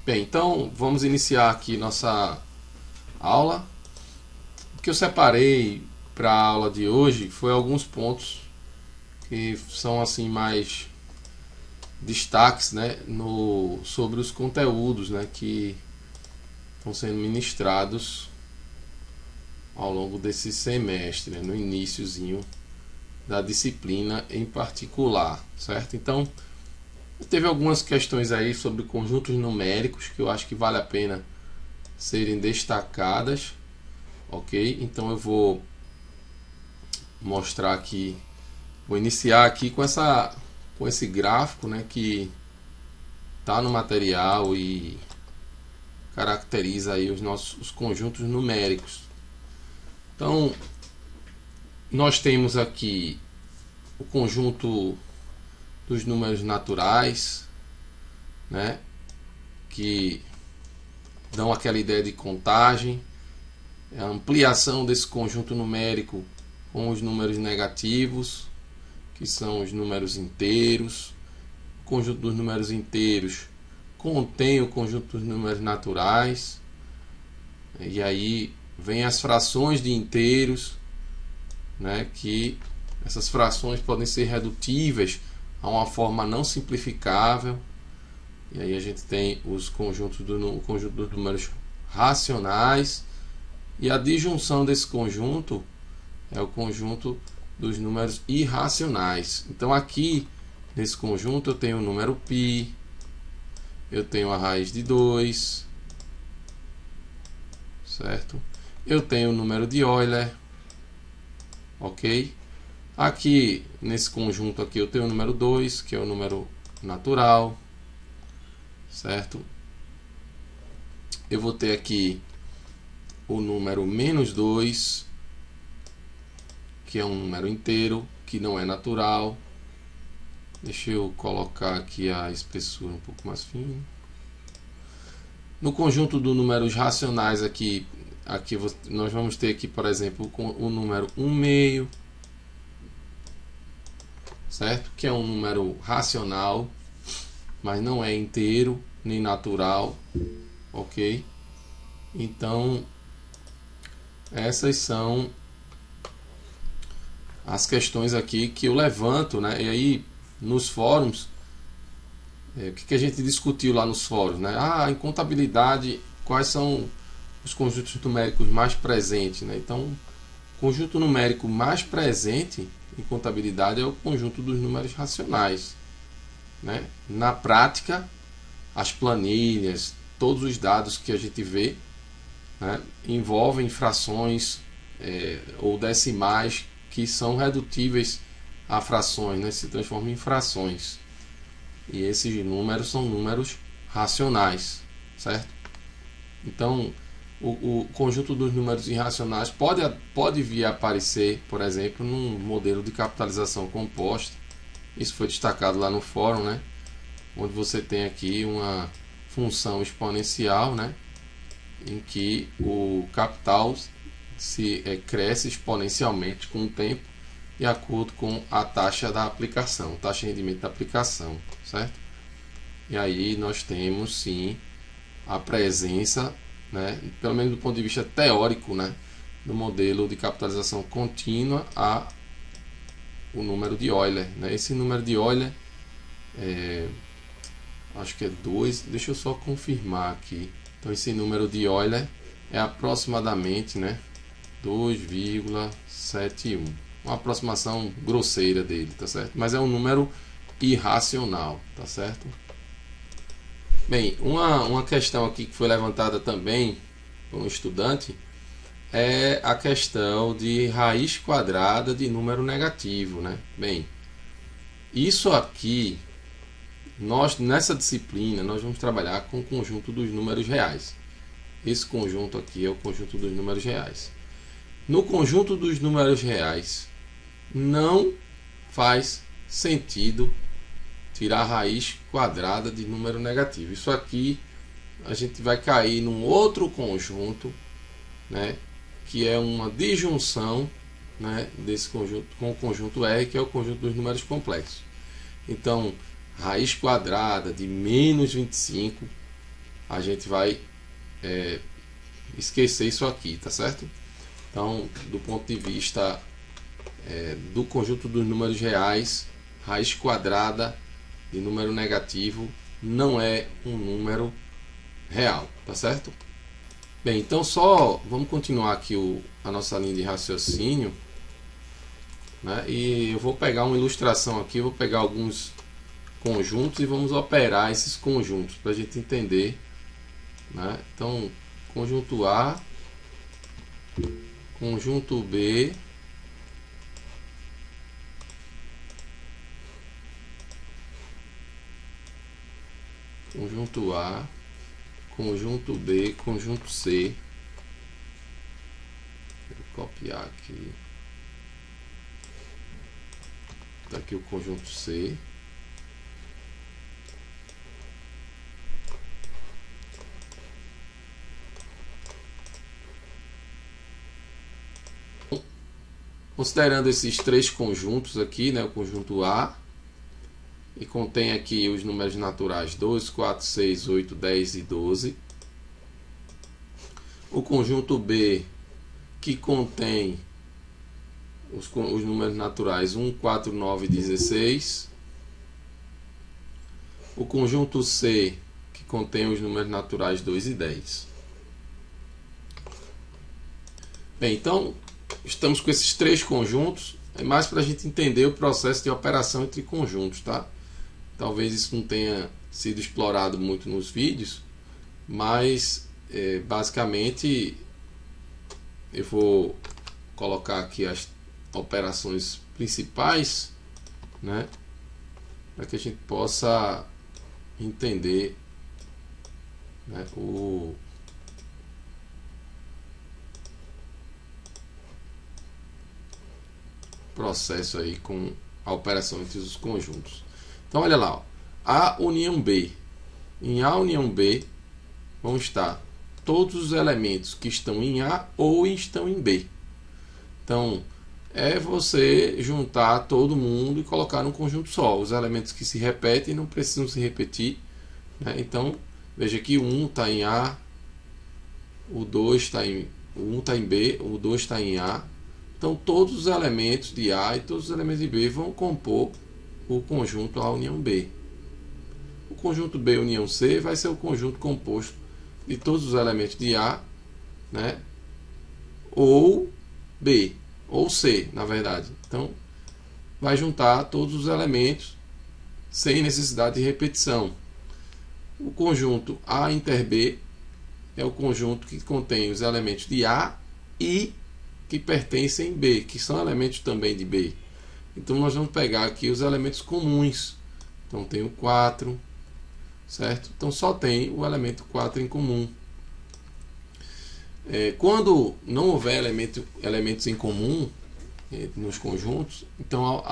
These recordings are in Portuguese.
Bem, então vamos iniciar aqui nossa aula. O que eu separei para a aula de hoje foi alguns pontos que são assim mais destaques, né, sobre os conteúdos, né, que estão sendo ministrados ao longo desse semestre, né, no iniciozinho da disciplina em particular, certo? Então, teve algumas questões aí sobre conjuntos numéricos que eu acho que vale a pena serem destacadas, ok? Então eu vou mostrar aqui, vou iniciar aqui com esse gráfico, né, que está no material e caracteriza aí os conjuntos numéricos. Então nós temos aqui o conjunto dos números naturais, né, que dão aquela ideia de contagem, a ampliação desse conjunto numérico com os números negativos, que são os números inteiros. O conjunto dos números inteiros contém o conjunto dos números naturais, e aí vem as frações de inteiros, né, que essas frações podem ser redutíveis a uma forma não simplificável. E aí a gente tem os conjuntos o conjunto dos números racionais, e a disjunção desse conjunto é o conjunto dos números irracionais. Então aqui nesse conjunto eu tenho o número π, eu tenho a raiz de 2, certo? Eu tenho o número de Euler, ok? Aqui nesse conjunto aqui eu tenho o número 2, que é o número natural, certo? Eu vou ter aqui o número menos 2, que é um número inteiro, que não é natural. Deixa eu colocar aqui a espessura um pouco mais fina. No conjunto dos números racionais aqui nós vamos ter aqui, por exemplo, o número 1/2, certo? Que é um número racional, mas não é inteiro nem natural, ok? Então essas são as questões aqui que eu levanto, né? E aí nos fóruns, o que a gente discutiu lá nos fóruns, né? Em contabilidade, quais são os conjuntos numéricos mais presentes, né? Então, o conjunto numérico mais presente em contabilidade é o conjunto dos números racionais, né? Na prática, as planilhas, todos os dados que a gente vê, né, envolvem frações ou decimais que são redutíveis a frações, né, se transformam em frações. E esses números são números racionais, certo? Então, o conjunto dos números irracionais pode vir a aparecer, por exemplo, num modelo de capitalização composta. Isso foi destacado lá no fórum, né? Onde você tem aqui uma função exponencial, né, em que o capital cresce exponencialmente com o tempo, de acordo com a taxa da aplicação, taxa de rendimento da aplicação, certo? E aí nós temos sim a presença, né, pelo menos do ponto de vista teórico, né, do modelo de capitalização contínua o número de Euler, né? Esse número de Euler acho que é 2, deixa eu só confirmar aqui. Então esse número de Euler é aproximadamente, né, 2,71. Uma aproximação grosseira dele, tá certo? Mas é um número irracional, tá certo? Bem, uma questão aqui que foi levantada também por um estudante é a questão de raiz quadrada de número negativo, né? Bem, isso aqui, nessa disciplina, nós vamos trabalhar com o conjunto dos números reais. Esse conjunto aqui é o conjunto dos números reais. No conjunto dos números reais, não faz sentido tirar a raiz quadrada de número negativo. Isso aqui a gente vai cair num outro conjunto, né, que é uma disjunção, né, desse conjunto com o conjunto R, que é o conjunto dos números complexos. Então, raiz quadrada de menos 25 a gente vai esquecer isso aqui, tá certo? Então, do ponto de vista do conjunto dos números reais, raiz quadrada de número negativo não é um número real, tá certo? Bem, então só vamos continuar aqui a nossa linha de raciocínio, né? E eu vou pegar uma ilustração aqui, eu vou pegar alguns conjuntos e vamos operar esses conjuntos para a gente entender, né? Então, conjunto A, conjunto B, conjunto A, conjunto B, conjunto C. Vou copiar aqui. Está aqui o conjunto C. Considerando esses três conjuntos aqui, né, o conjunto A, e contém aqui os números naturais 2, 4, 6, 8, 10 e 12. O conjunto B, que contém os números naturais 1, 4, 9 e 16. O conjunto C, que contém os números naturais 2 e 10. Bem, então, estamos com esses três conjuntos. É mais para a gente entender o processo de operação entre conjuntos, tá? Talvez isso não tenha sido explorado muito nos vídeos, mas basicamente eu vou colocar aqui as operações principais, né, para que a gente possa entender, né, o processo aí com a operação entre os conjuntos. Então olha lá, ó. A união B. Em A união B vão estar todos os elementos que estão em A ou estão em B. Então é você juntar todo mundo e colocar num conjunto só. Os elementos que se repetem não precisam se repetir, né? Então veja que o 1 está em A, o 2 está em, o 1 está em B, o 2 está em A. Então todos os elementos de A e todos os elementos de B vão compor o conjunto A união B. O conjunto B união C vai ser o conjunto composto de todos os elementos de A, né, ou B, ou C, na verdade. Então, vai juntar todos os elementos sem necessidade de repetição. O conjunto A inter B é o conjunto que contém os elementos de A e que pertencem a B, que são elementos também de B. Então nós vamos pegar aqui os elementos comuns. Então tem o 4, certo? Então só tem o elemento 4 em comum. Quando não houver elementos em comum nos conjuntos, então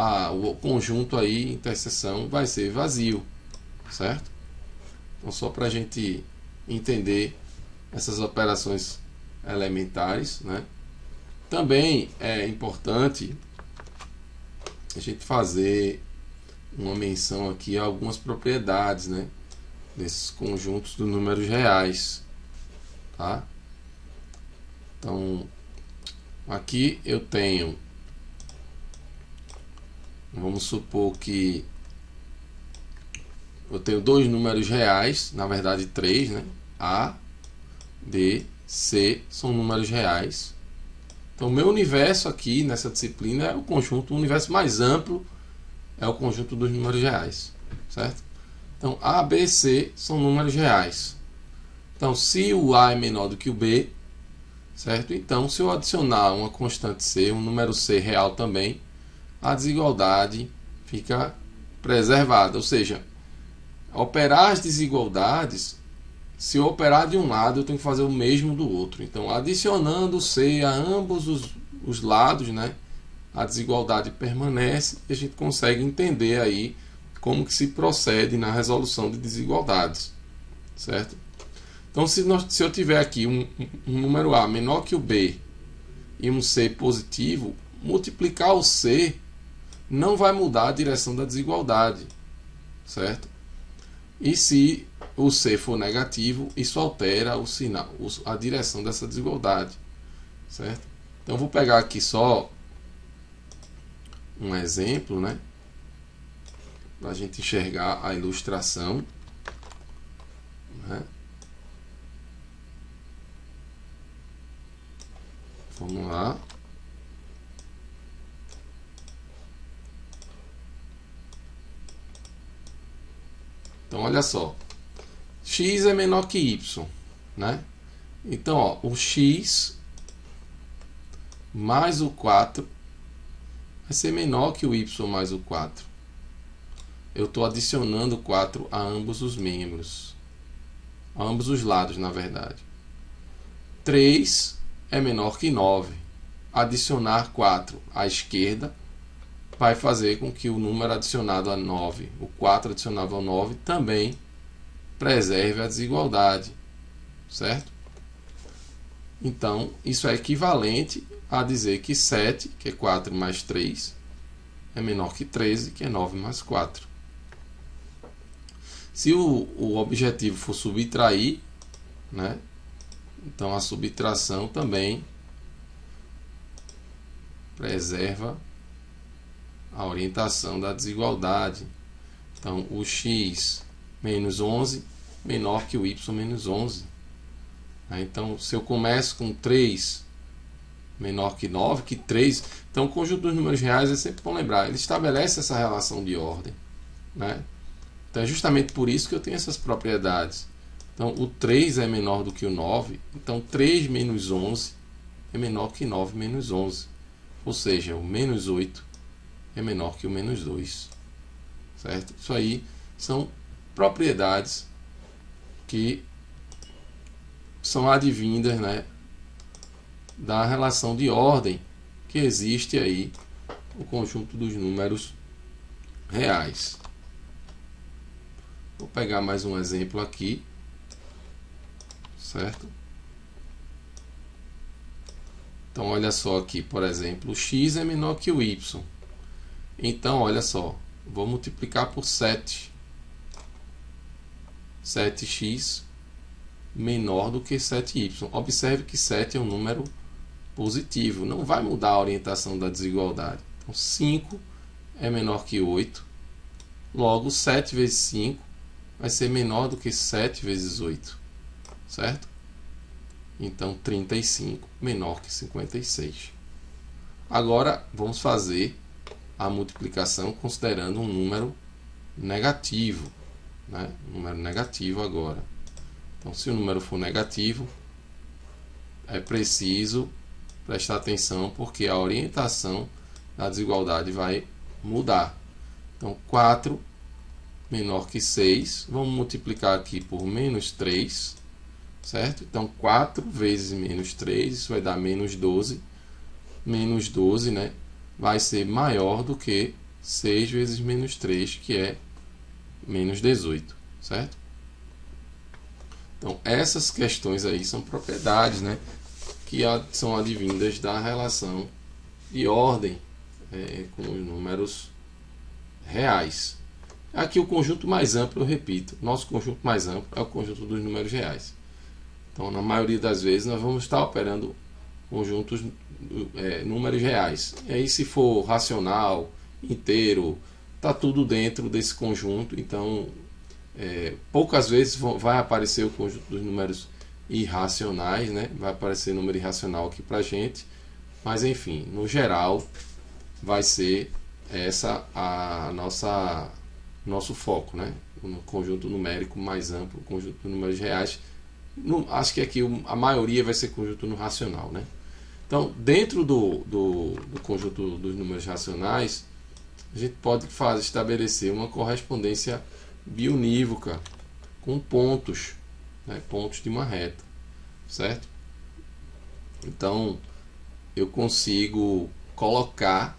o conjunto aí, interseção, vai ser vazio, certo? Então só para a gente entender essas operações elementares, né? Também é importante a gente fazer uma menção aqui a algumas propriedades, né, desses conjuntos de números reais, tá? Então, aqui eu tenho, vamos supor que eu tenho dois números reais, na verdade três, né? A, B, C são números reais. Então, o meu universo aqui nessa disciplina é o conjunto, o universo mais amplo é o conjunto dos números reais, certo? Então, A, B, C são números reais. Então, se o A é menor do que o B, certo? Então, se eu adicionar uma constante C, um número C real também, a desigualdade fica preservada. Ou seja, operar as desigualdades, se eu operar de um lado, eu tenho que fazer o mesmo do outro. Então, adicionando C a ambos os lados, né, a desigualdade permanece e a gente consegue entender aí como que se procede na resolução de desigualdades, certo? Então, se eu tiver aqui um número A menor que o B e um C positivo, multiplicar o C não vai mudar a direção da desigualdade, certo? E se o C for negativo, isso altera o sinal, a direção dessa desigualdade, certo? Então vou pegar aqui só um exemplo, né, para a gente enxergar a ilustração, né? Vamos lá. Então olha só, x é menor que y, né? Então ó, o x mais o 4 vai ser menor que o y mais o 4. Eu estou adicionando 4 a ambos os membros, a ambos os lados, na verdade. 3 é menor que 9. Adicionar 4 à esquerda vai fazer com que o número adicionado a 9, o 4 adicionado ao 9, também preserve a desigualdade, certo? Então, isso é equivalente a dizer que 7, que é 4 mais 3, é menor que 13, que é 9 mais 4. Se o objetivo for subtrair, né, então a subtração também preserva a orientação da desigualdade. Então, o x menos 11 menor que o y menos 11. Então, se eu começo com 3 menor que 9, que 3... Então, o conjunto dos números reais é sempre bom lembrar. Ele estabelece essa relação de ordem, né? Então, é justamente por isso que eu tenho essas propriedades. Então, o 3 é menor do que o 9. Então, 3 menos 11 é menor que 9 menos 11. Ou seja, o menos 8 é menor que o menos 2. Certo? Isso aí são propriedades que são advindas, né, da relação de ordem que existe aí no conjunto dos números reais. Vou pegar mais um exemplo aqui, certo? Então, olha só aqui, por exemplo, o x é menor que o y. Então, olha só, vou multiplicar por 7. 7x menor do que 7y. Observe que 7 é um número positivo, não vai mudar a orientação da desigualdade. Então, 5 é menor que 8. Logo, 7 vezes 5 vai ser menor do que 7 vezes 8. Certo? Então, 35 menor que 56. Agora, vamos fazer a multiplicação considerando um número negativo, né? Um número negativo agora. Então, se o número for negativo, é preciso prestar atenção porque a orientação da desigualdade vai mudar. Então, 4 menor que 6, vamos multiplicar aqui por menos 3, certo? Então, 4 vezes menos 3, isso vai dar menos 12. Menos 12, né, vai ser maior do que 6 vezes menos 3, que é menos 18, certo? Então, essas questões aí são propriedades, né, que são advindas da relação de ordem com os números reais. Aqui o conjunto mais amplo, eu repito, nosso conjunto mais amplo é o conjunto dos números reais. Então, na maioria das vezes, nós vamos estar operando conjuntos, números reais. E aí, se for racional, inteiro, está tudo dentro desse conjunto. Então, poucas vezes vai aparecer o conjunto dos números irracionais, né? Vai aparecer número irracional aqui para a gente. Mas, enfim, no geral, vai ser essa a nosso foco, né? No conjunto numérico mais amplo, o conjunto de números reais. Acho que aqui a maioria vai ser conjunto no racional, né? Então, dentro do conjunto dos números racionais, a gente pode estabelecer uma correspondência biunívoca com pontos, né? Pontos de uma reta, certo? Então, eu consigo colocar,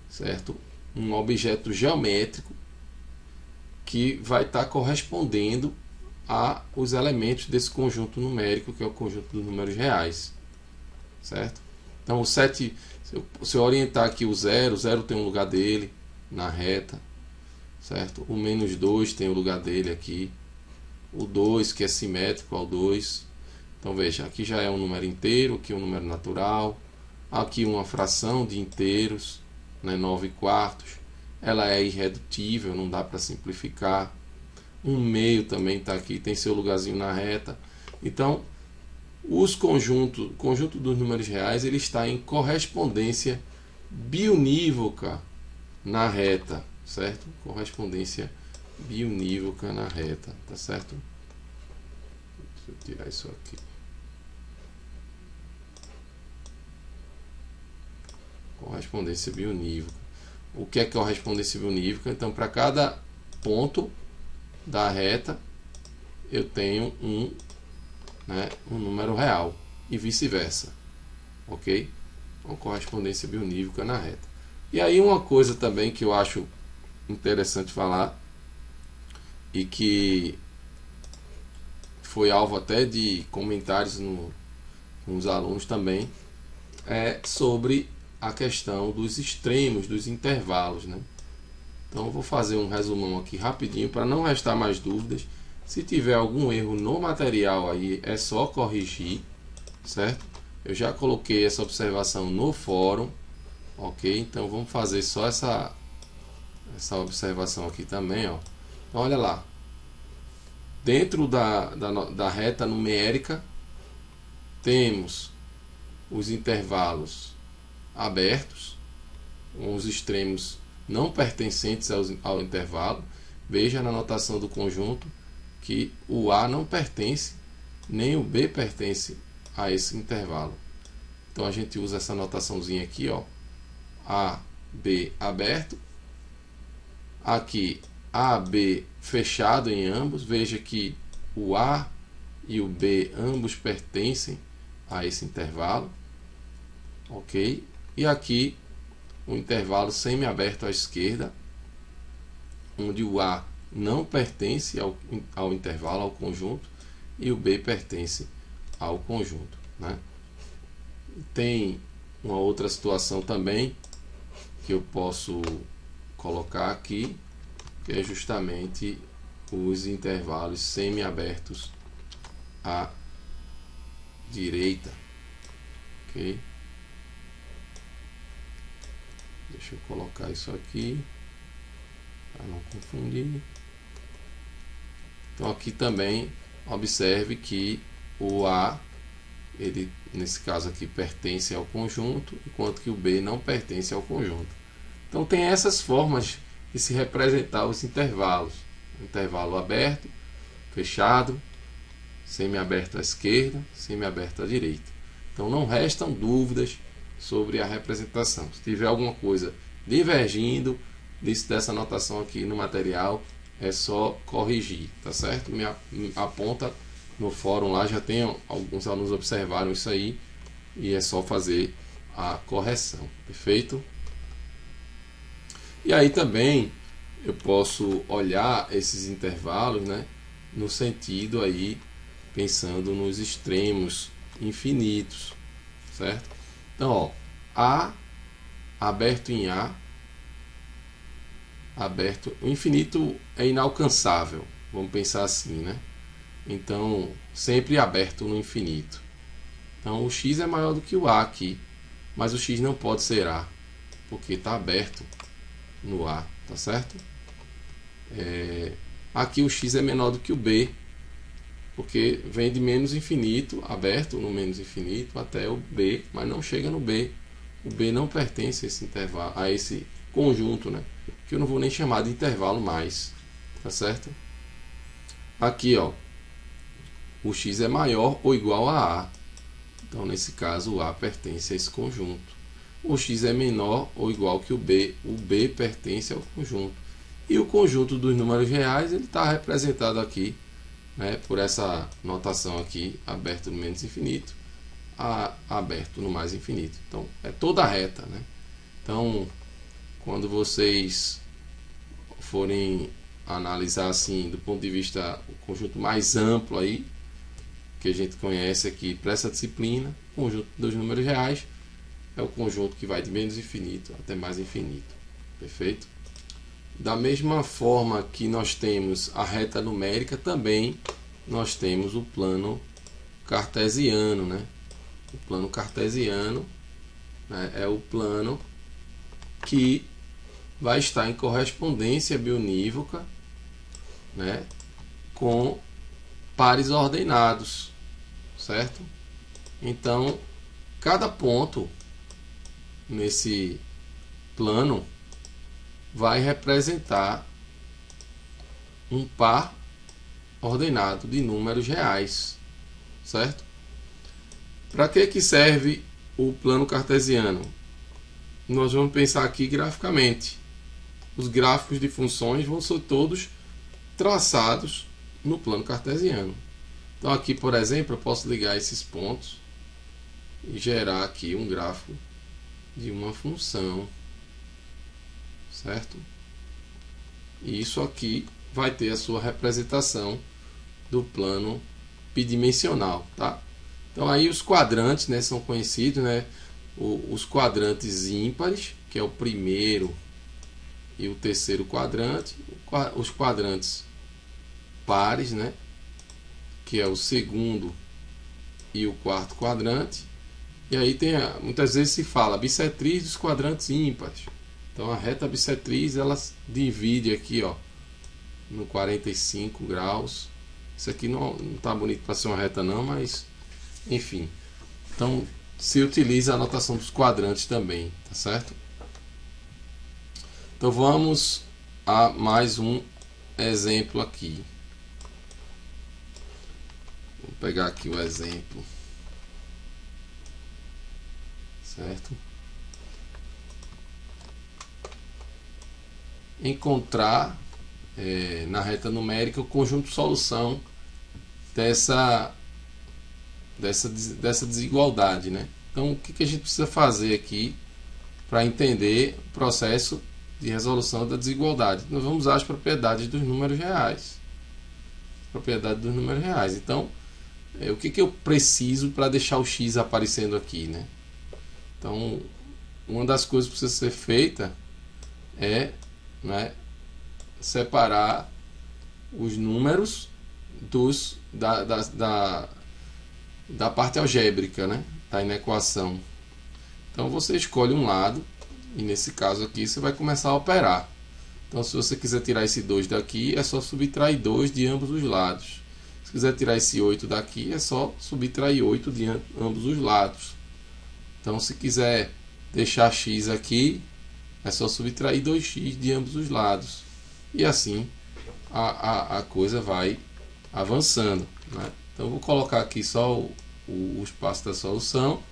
certo, um objeto geométrico que vai estar correspondendo a os elementos desse conjunto numérico, que é o conjunto dos números reais, certo? Então, o 7, se eu orientar aqui o 0 tem um lugar dele na reta, certo? O menos 2 tem o lugar dele aqui, o 2 que é simétrico ao 2. Então veja, aqui já é um número inteiro, aqui um número natural, aqui uma fração de inteiros, né, 9 quartos, ela é irredutível, não dá para simplificar. Um meio também está aqui, tem seu lugarzinho na reta. Então, conjunto dos números reais, ele está em correspondência biunívoca na reta, certo? Correspondência biunívoca na reta, tá certo? Deixa eu tirar isso aqui. Correspondência biunívoca. O que é correspondência biunívoca? Então, para cada ponto da reta, eu tenho um número real e vice-versa, ok? Uma correspondência biunívoca na reta. E aí uma coisa também que eu acho interessante falar e que foi alvo até de comentários com os alunos também, é sobre a questão dos extremos, dos intervalos, né? Então eu vou fazer um resumão aqui rapidinho para não restar mais dúvidas. Se tiver algum erro no material aí, é só corrigir, certo? Eu já coloquei essa observação no fórum, ok? Então vamos fazer só essa observação aqui também, ó. Então, olha lá. Dentro da reta numérica, temos os intervalos abertos, com os extremos não pertencentes ao intervalo. Veja na notação do conjunto que o A não pertence, nem o B pertence a esse intervalo. Então a gente usa essa notaçãozinha aqui, ó, A, B aberto, aqui A, B fechado em ambos. Veja que o A e o B ambos pertencem a esse intervalo, ok? E aqui um intervalo semiaberto à esquerda, onde o A não pertence ao intervalo, ao conjunto, e o B pertence ao conjunto, né? Tem uma outra situação também que eu posso colocar aqui, que é justamente os intervalos semiabertos à direita, ok? Deixa eu colocar isso aqui para não confundir. Então aqui também observe que o A, ele nesse caso aqui pertence ao conjunto, enquanto que o B não pertence ao conjunto. Então tem essas formas de se representar os intervalos: intervalo aberto, fechado, semiaberto à esquerda, semiaberto à direita. Então não restam dúvidas sobre a representação. Se tiver alguma coisa divergindo dessa anotação aqui no material, é só corrigir, tá certo? Me aponta no fórum lá, já tem alguns alunos observaram isso aí, e é só fazer a correção, perfeito? E aí também eu posso olhar esses intervalos, né, no sentido aí, pensando nos extremos infinitos, certo? Então, ó, A aberto em A, aberto, o infinito é inalcançável, vamos pensar assim, né? Então, sempre aberto no infinito. Então, o x é maior do que o A aqui, mas o x não pode ser A, porque está aberto no A, tá certo? Aqui o x é menor do que o B, porque vem de menos infinito, aberto no menos infinito, até o B, mas não chega no B. O B não pertence a esse intervalo, a esse conjunto, né? Que eu não vou nem chamar de intervalo mais, tá certo? Aqui, ó, o x é maior ou igual a A. Então, nesse caso, o A pertence a esse conjunto. O x é menor ou igual que o B pertence ao conjunto. E o conjunto dos números reais, ele está representado aqui, né, por essa notação aqui, aberto no menos infinito, aberto no mais infinito. Então, é toda reta, né? Então, quando vocês forem analisar assim, do ponto de vista o conjunto mais amplo aí, que a gente conhece aqui para essa disciplina, o conjunto dos números reais é o conjunto que vai de menos infinito até mais infinito, perfeito? Da mesma forma que nós temos a reta numérica, também nós temos o plano cartesiano, né? O plano cartesiano, né, é o plano que vai estar em correspondência bionívoca, né, com pares ordenados, certo? Então, cada ponto nesse plano vai representar um par ordenado de números reais, certo? Para que serve o plano cartesiano? Nós vamos pensar aqui graficamente. Os gráficos de funções vão ser todos traçados no plano cartesiano. Então aqui, por exemplo, eu posso ligar esses pontos e gerar aqui um gráfico de uma função, certo? E isso aqui vai ter a sua representação do plano bidimensional, tá? Então aí os quadrantes, né, são conhecidos, né? Os quadrantes ímpares, que é o primeiro e o terceiro quadrante, os quadrantes pares, né, que é o segundo e o quarto quadrante. E aí tem, muitas vezes se fala bissetriz dos quadrantes ímpares. Então a reta bissetriz ela divide aqui, ó, no 45 graus. Isso aqui não está bonito para ser uma reta não, mas enfim. Então se utiliza a notação dos quadrantes também, tá certo? Então vamos a mais um exemplo aqui. Vou pegar aqui o exemplo, certo? Encontrar na reta numérica o conjunto solução dessa desigualdade, né? Então o que a gente precisa fazer aqui para entender o processo de resolução da desigualdade? Nós vamos usar as propriedades dos números reais. Propriedade dos números reais. Então, o que eu preciso para deixar o x aparecendo aqui, né? Então, uma das coisas que precisa ser feita é, né, separar os números da parte algébrica, né, da inequação. Então você escolhe um lado e nesse caso aqui você vai começar a operar. Então se você quiser tirar esse 2 daqui, é só subtrair 2 de ambos os lados. Se quiser tirar esse 8 daqui, é só subtrair 8 de ambos os lados. Então se quiser deixar x aqui, é só subtrair 2x de ambos os lados. E assim a coisa vai avançando, né? Então eu vou colocar aqui só os passos da solução,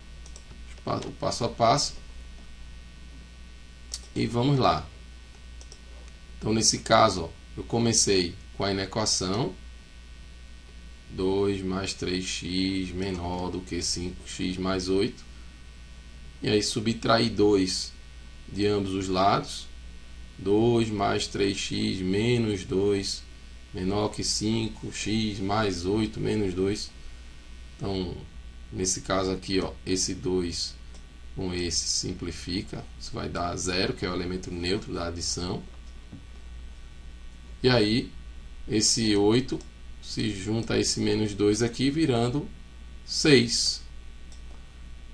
o passo a passo. E vamos lá. Então nesse caso, ó, eu comecei com a inequação 2 mais 3x menor do que 5x mais 8. E aí subtrair 2 de ambos os lados. 2 mais 3x menos 2 menor que 5x mais 8 menos 2. Então, nesse caso aqui, ó, esse 2 com esse simplifica. Isso vai dar 0, que é o elemento neutro da adição. E aí, esse 8 se junta a esse menos 2 aqui, virando 6.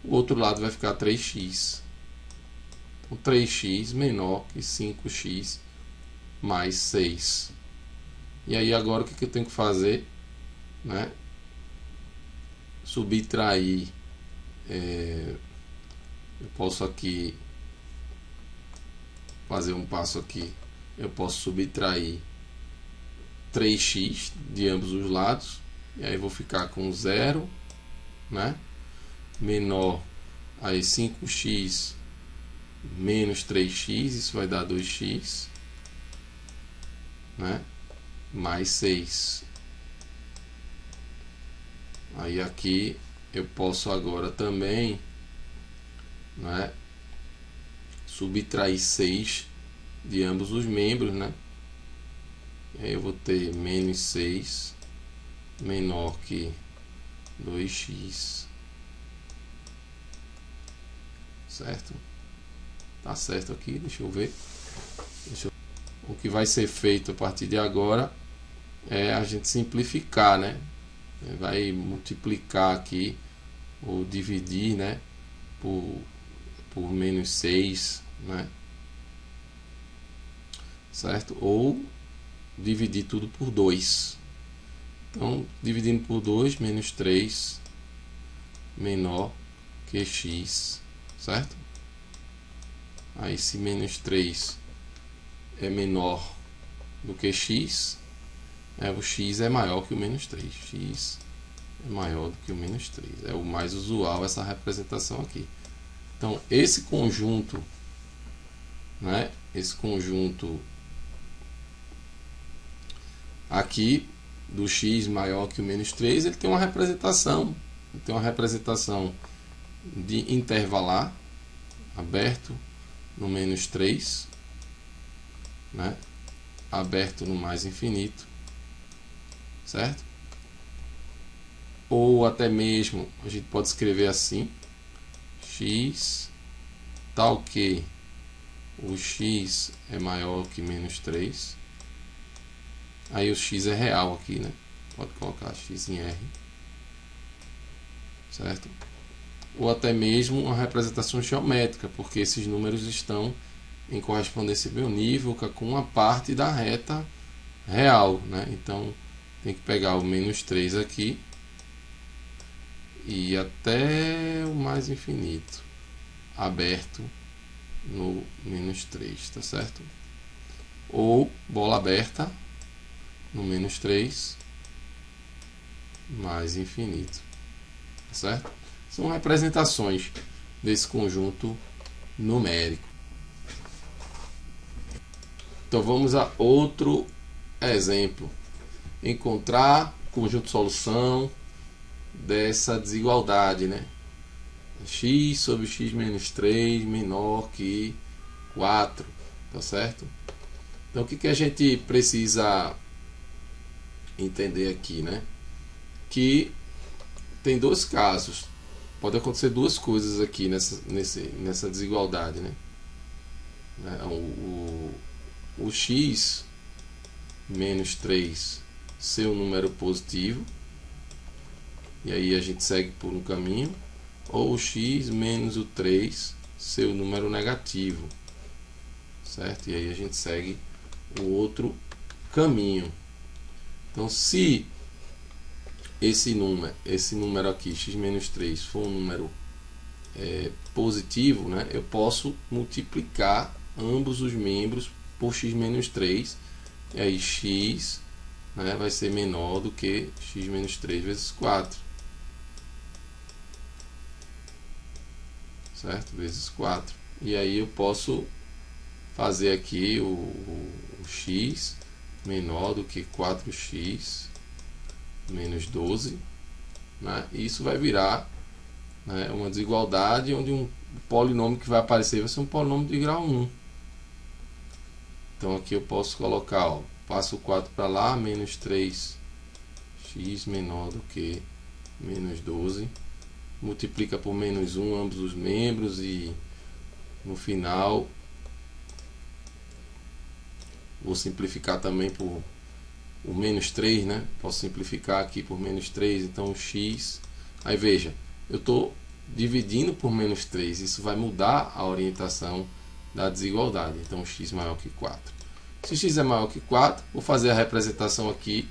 O outro lado vai ficar 3x. Então, 3x menor que 5x mais 6. E aí agora o que eu tenho que fazer? Né? Subtrair. Eu posso aqui fazer um passo aqui. Eu posso subtrair 3x de ambos os lados. E aí vou ficar com 0, né? Menor aí 5x menos 3x, isso vai dar 2x, né? Mais 6. Aí aqui eu posso agora também, né, subtrair 6 de ambos os membros, né? E aí eu vou ter menos 6 menor que 2x. Certo? Tá certo aqui, deixa eu ver. O que vai ser feito a partir de agora é a gente simplificar, né? vai multiplicar aqui ou dividir, né, por menos 6, né, certo? Ou dividir tudo por 2. Então, dividindo por 2, menos 3 menor que x, certo? Aí, se menos 3 é menor do que x, o x é maior que o menos 3. X é maior do que o menos 3. É o mais usual essa representação aqui. Então, esse conjunto, né? Esse conjunto aqui do x maior que o menos 3, ele tem uma representação. Ele tem uma representação de intervalar, aberto no menos 3, né? Aberto no mais infinito, certo? Ou até mesmo a gente pode escrever assim: x tal que o x é maior que menos 3. Aí o x é real aqui, né? Pode colocar x em R, certo? Ou até mesmo uma representação geométrica, porque esses números estão em correspondência bionívoca com uma parte da reta real, né? Então tem que pegar o menos 3 aqui e até o mais infinito, aberto no menos 3, tá certo? Ou bola aberta no menos 3 mais infinito, tá certo? São representações desse conjunto numérico. Então vamos a outro exemplo. Encontrar conjunto de solução dessa desigualdade, né? X sobre x menos 3 menor que 4, tá certo? Então o que a gente precisa entender aqui, né? Que tem dois casos. Pode acontecer duas coisas aqui nessa desigualdade, né? O x menos 3 ser um número positivo, e aí a gente segue por um caminho, ou o x menos o 3 ser o número negativo, certo? E aí a gente segue o outro caminho. Então, se esse número aqui, x menos 3, for um número positivo, né, eu posso multiplicar ambos os membros por x menos 3, e aí x, né, vai ser menor do que x menos 3 vezes 4, certo? Vezes 4. E aí eu posso fazer aqui o x menor do que 4x menos 12, né? E isso vai virar, né, uma desigualdade onde um polinômio que vai aparecer vai ser um polinômio de grau 1. Então aqui eu posso colocar, ó, passo o 4 para lá, menos 3x menor do que menos 12, multiplica por menos 1 ambos os membros, e no final vou simplificar também por o menos 3, né? Posso simplificar aqui por menos 3, então o x, aí veja, eu estou dividindo por menos 3, isso vai mudar a orientação da desigualdade, então o x maior que 4. Se x é maior que 4, vou fazer a representação aqui,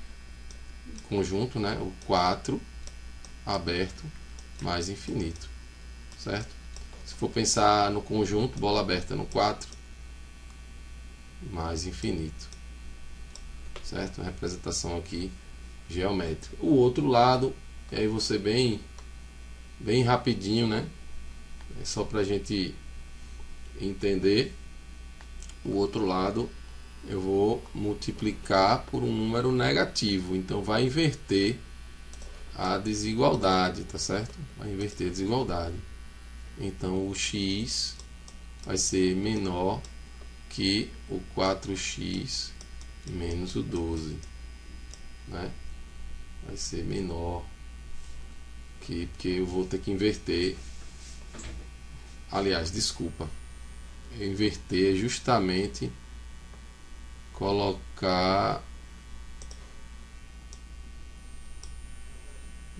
conjunto, né? O 4 aberto mais infinito, certo? Se for pensar no conjunto, bola aberta no 4 mais infinito, certo? A representação aqui geométrica. O outro lado, e aí você bem rapidinho, né? É só para a gente entender. O outro lado eu vou multiplicar por um número negativo, então vai inverter a desigualdade, tá certo? Vai inverter a desigualdade. Então o x vai ser menor que o 4x menos o 12, né? Vai ser menor que, porque eu vou ter que inverter. Aliás, desculpa, inverter é justamente colocar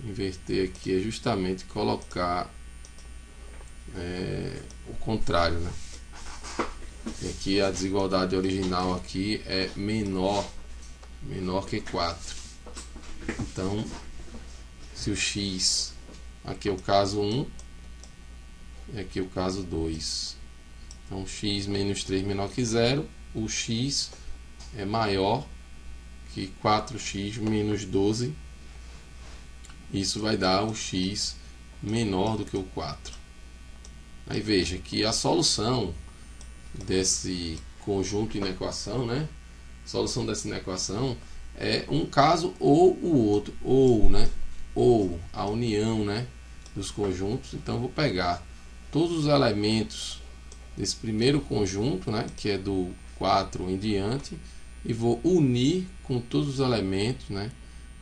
inverter aqui é justamente colocar o contrário, né? E aqui a desigualdade original aqui é menor que 4. Então, se o x, aqui é o caso 1 e aqui é o caso 2. Então, x menos 3 menor que 0, o x é maior que 4x menos 12. Isso vai dar o x menor do que o 4. Aí veja que a solução desse conjunto inequação, né? A solução dessa inequação é um caso ou o outro, ou, né? Ou a união, né, dos conjuntos. Então, eu vou pegar todos os elementos desse primeiro conjunto, né, que é do 4 em diante, e vou unir com todos os elementos, né,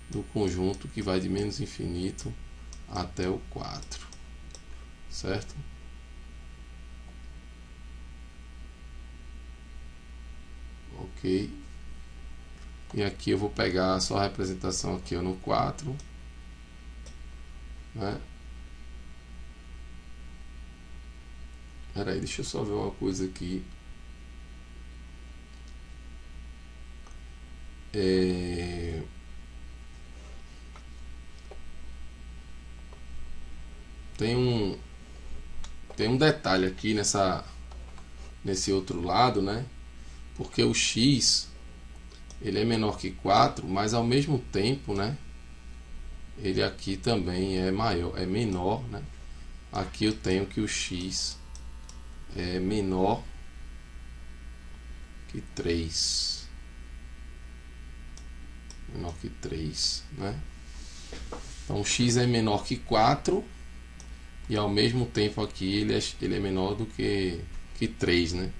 do conjunto que vai de menos infinito até o 4, certo? Ok. E aqui eu vou pegar só a representação aqui no 4, né? Pera aí, deixa eu só ver uma coisa aqui. Tem um detalhe aqui nesse outro lado, né? Porque o x ele é menor que 4, mas ao mesmo tempo, né, ele aqui também é menor, né? Aqui eu tenho que o x é menor que 3. Menor que 3, né? Então o x é menor que 4 e ao mesmo tempo aqui ele é menor do que 3, né?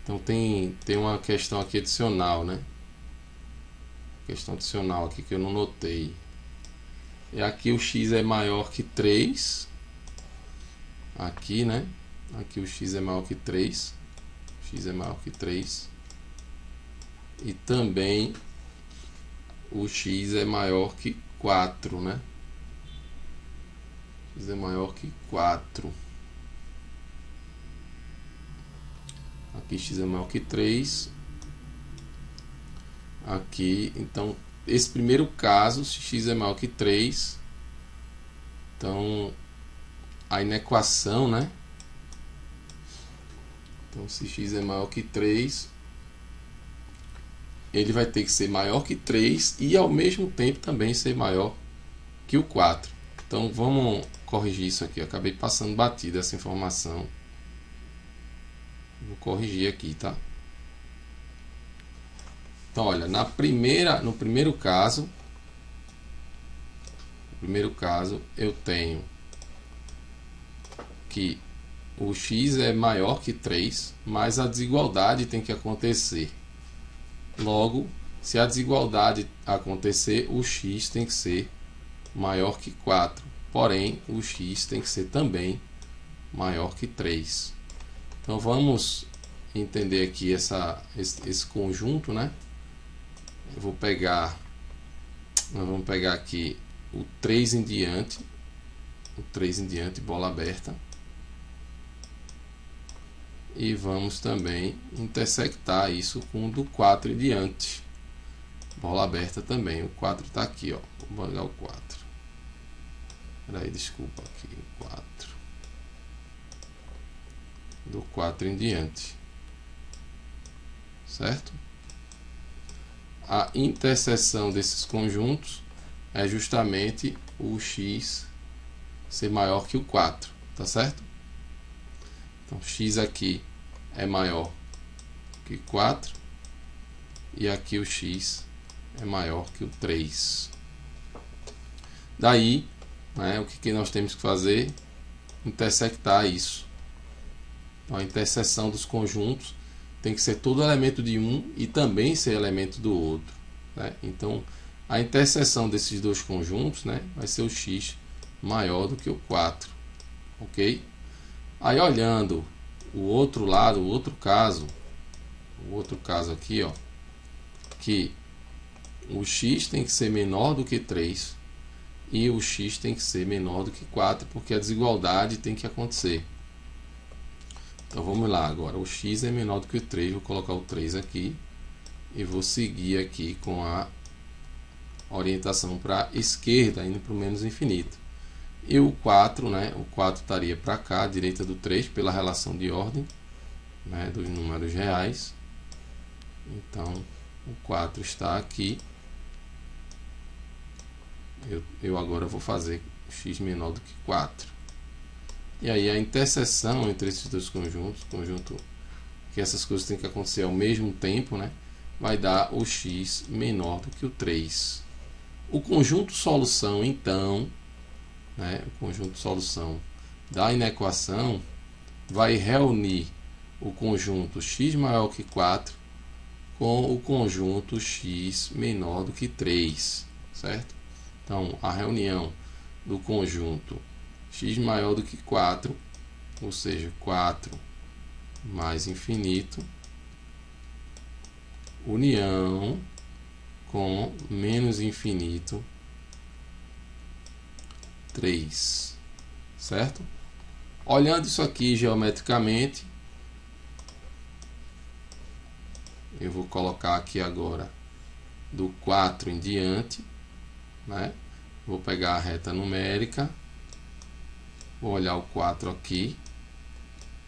Então tem uma questão aqui adicional, né? Questão adicional aqui que eu não notei. E aqui o x é maior que 3. Aqui, né? Aqui o x é maior que 3. X é maior que 3. E também o x é maior que 4, né? X é maior que 4. Aqui x é maior que 3. Aqui, então, esse primeiro caso, se x é maior que 3, então, a inequação, né? Então, se x é maior que 3, ele vai ter que ser maior que 3 e, ao mesmo tempo, também ser maior que o 4. Então, vamos corrigir isso aqui. Eu acabei passando batida essa informação. Vou corrigir aqui, tá? Então, olha, no primeiro caso, eu tenho que o x é maior que 3, mas a desigualdade tem que acontecer. Logo, se a desigualdade acontecer, o x tem que ser maior que 4. Porém, o x tem que ser também maior que 3. Então, vamos entender aqui esse conjunto, né? Nós vamos pegar aqui o 3 em diante, bola aberta, e vamos também intersectar isso com o do 4 em diante, bola aberta também. O 4 está aqui, ó. Vou pegar o 4. Peraí, desculpa aqui, o 4. Do 4 em diante, certo? A interseção desses conjuntos é justamente o x ser maior que o 4, tá certo? Então, x aqui é maior que 4 e aqui o x é maior que o 3. Daí, né, o que nós temos que fazer? Intersectar isso. Então, a interseção dos conjuntos tem que ser todo elemento de um e também ser elemento do outro, né? Então, a interseção desses dois conjuntos, né, vai ser o x maior do que o 4, ok? Aí, olhando o outro lado, o outro caso aqui, ó, que o x tem que ser menor do que 3 e o x tem que ser menor do que 4, porque a desigualdade tem que acontecer. Então vamos lá agora, o x é menor do que o 3, vou colocar o 3 aqui e vou seguir aqui com a orientação para a esquerda, indo para o menos infinito. E o 4, né, o 4 estaria para cá, à direita do 3, pela relação de ordem, né, dos números reais. Então o 4 está aqui. Eu agora vou fazer x menor do que 4. E aí a interseção entre esses dois conjuntos, que essas coisas têm que acontecer ao mesmo tempo, né, vai dar o x menor do que o 3. O conjunto solução, então, né, o conjunto solução da inequação vai reunir o conjunto x maior que 4 com o conjunto x menor do que 3, certo? Então, a reunião do conjunto x maior do que 4, ou seja, 4 mais infinito, união com menos infinito, 3, certo? Olhando isso aqui geometricamente, eu vou colocar aqui agora do 4 em diante, né? Vou pegar a reta numérica, vou olhar o 4 aqui,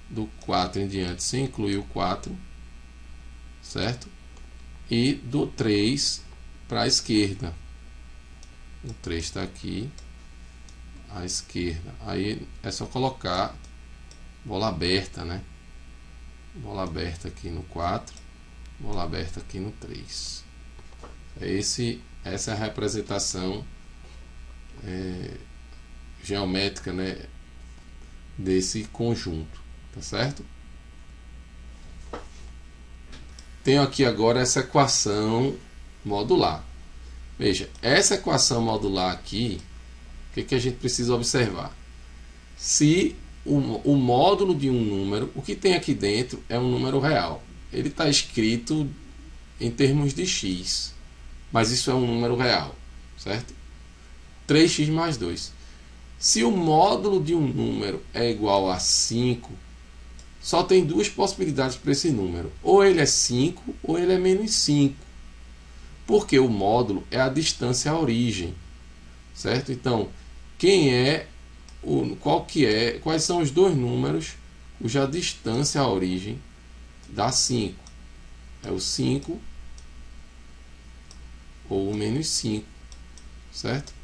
do 4 em diante sem incluir o 4, certo? E do 3 para a esquerda. O 3 está aqui à esquerda. Aí é só colocar bola aberta, né? Bola aberta aqui no 4, bola aberta aqui no 3. Essa é a representação geométrica, né, desse conjunto, tá certo? Tenho aqui agora essa equação modular. Veja, essa equação modular aqui, o que a gente precisa observar? Se o módulo de um número, o que tem aqui dentro é um número real. Ele está escrito em termos de x, mas isso é um número real, certo? 3x mais 2. Se o módulo de um número é igual a 5, só tem duas possibilidades para esse número. Ou ele é 5 ou ele é menos 5. Porque o módulo é a distância à origem, certo? Então, quais são os dois números cuja distância à origem dá 5? É o 5 ou o menos 5, certo?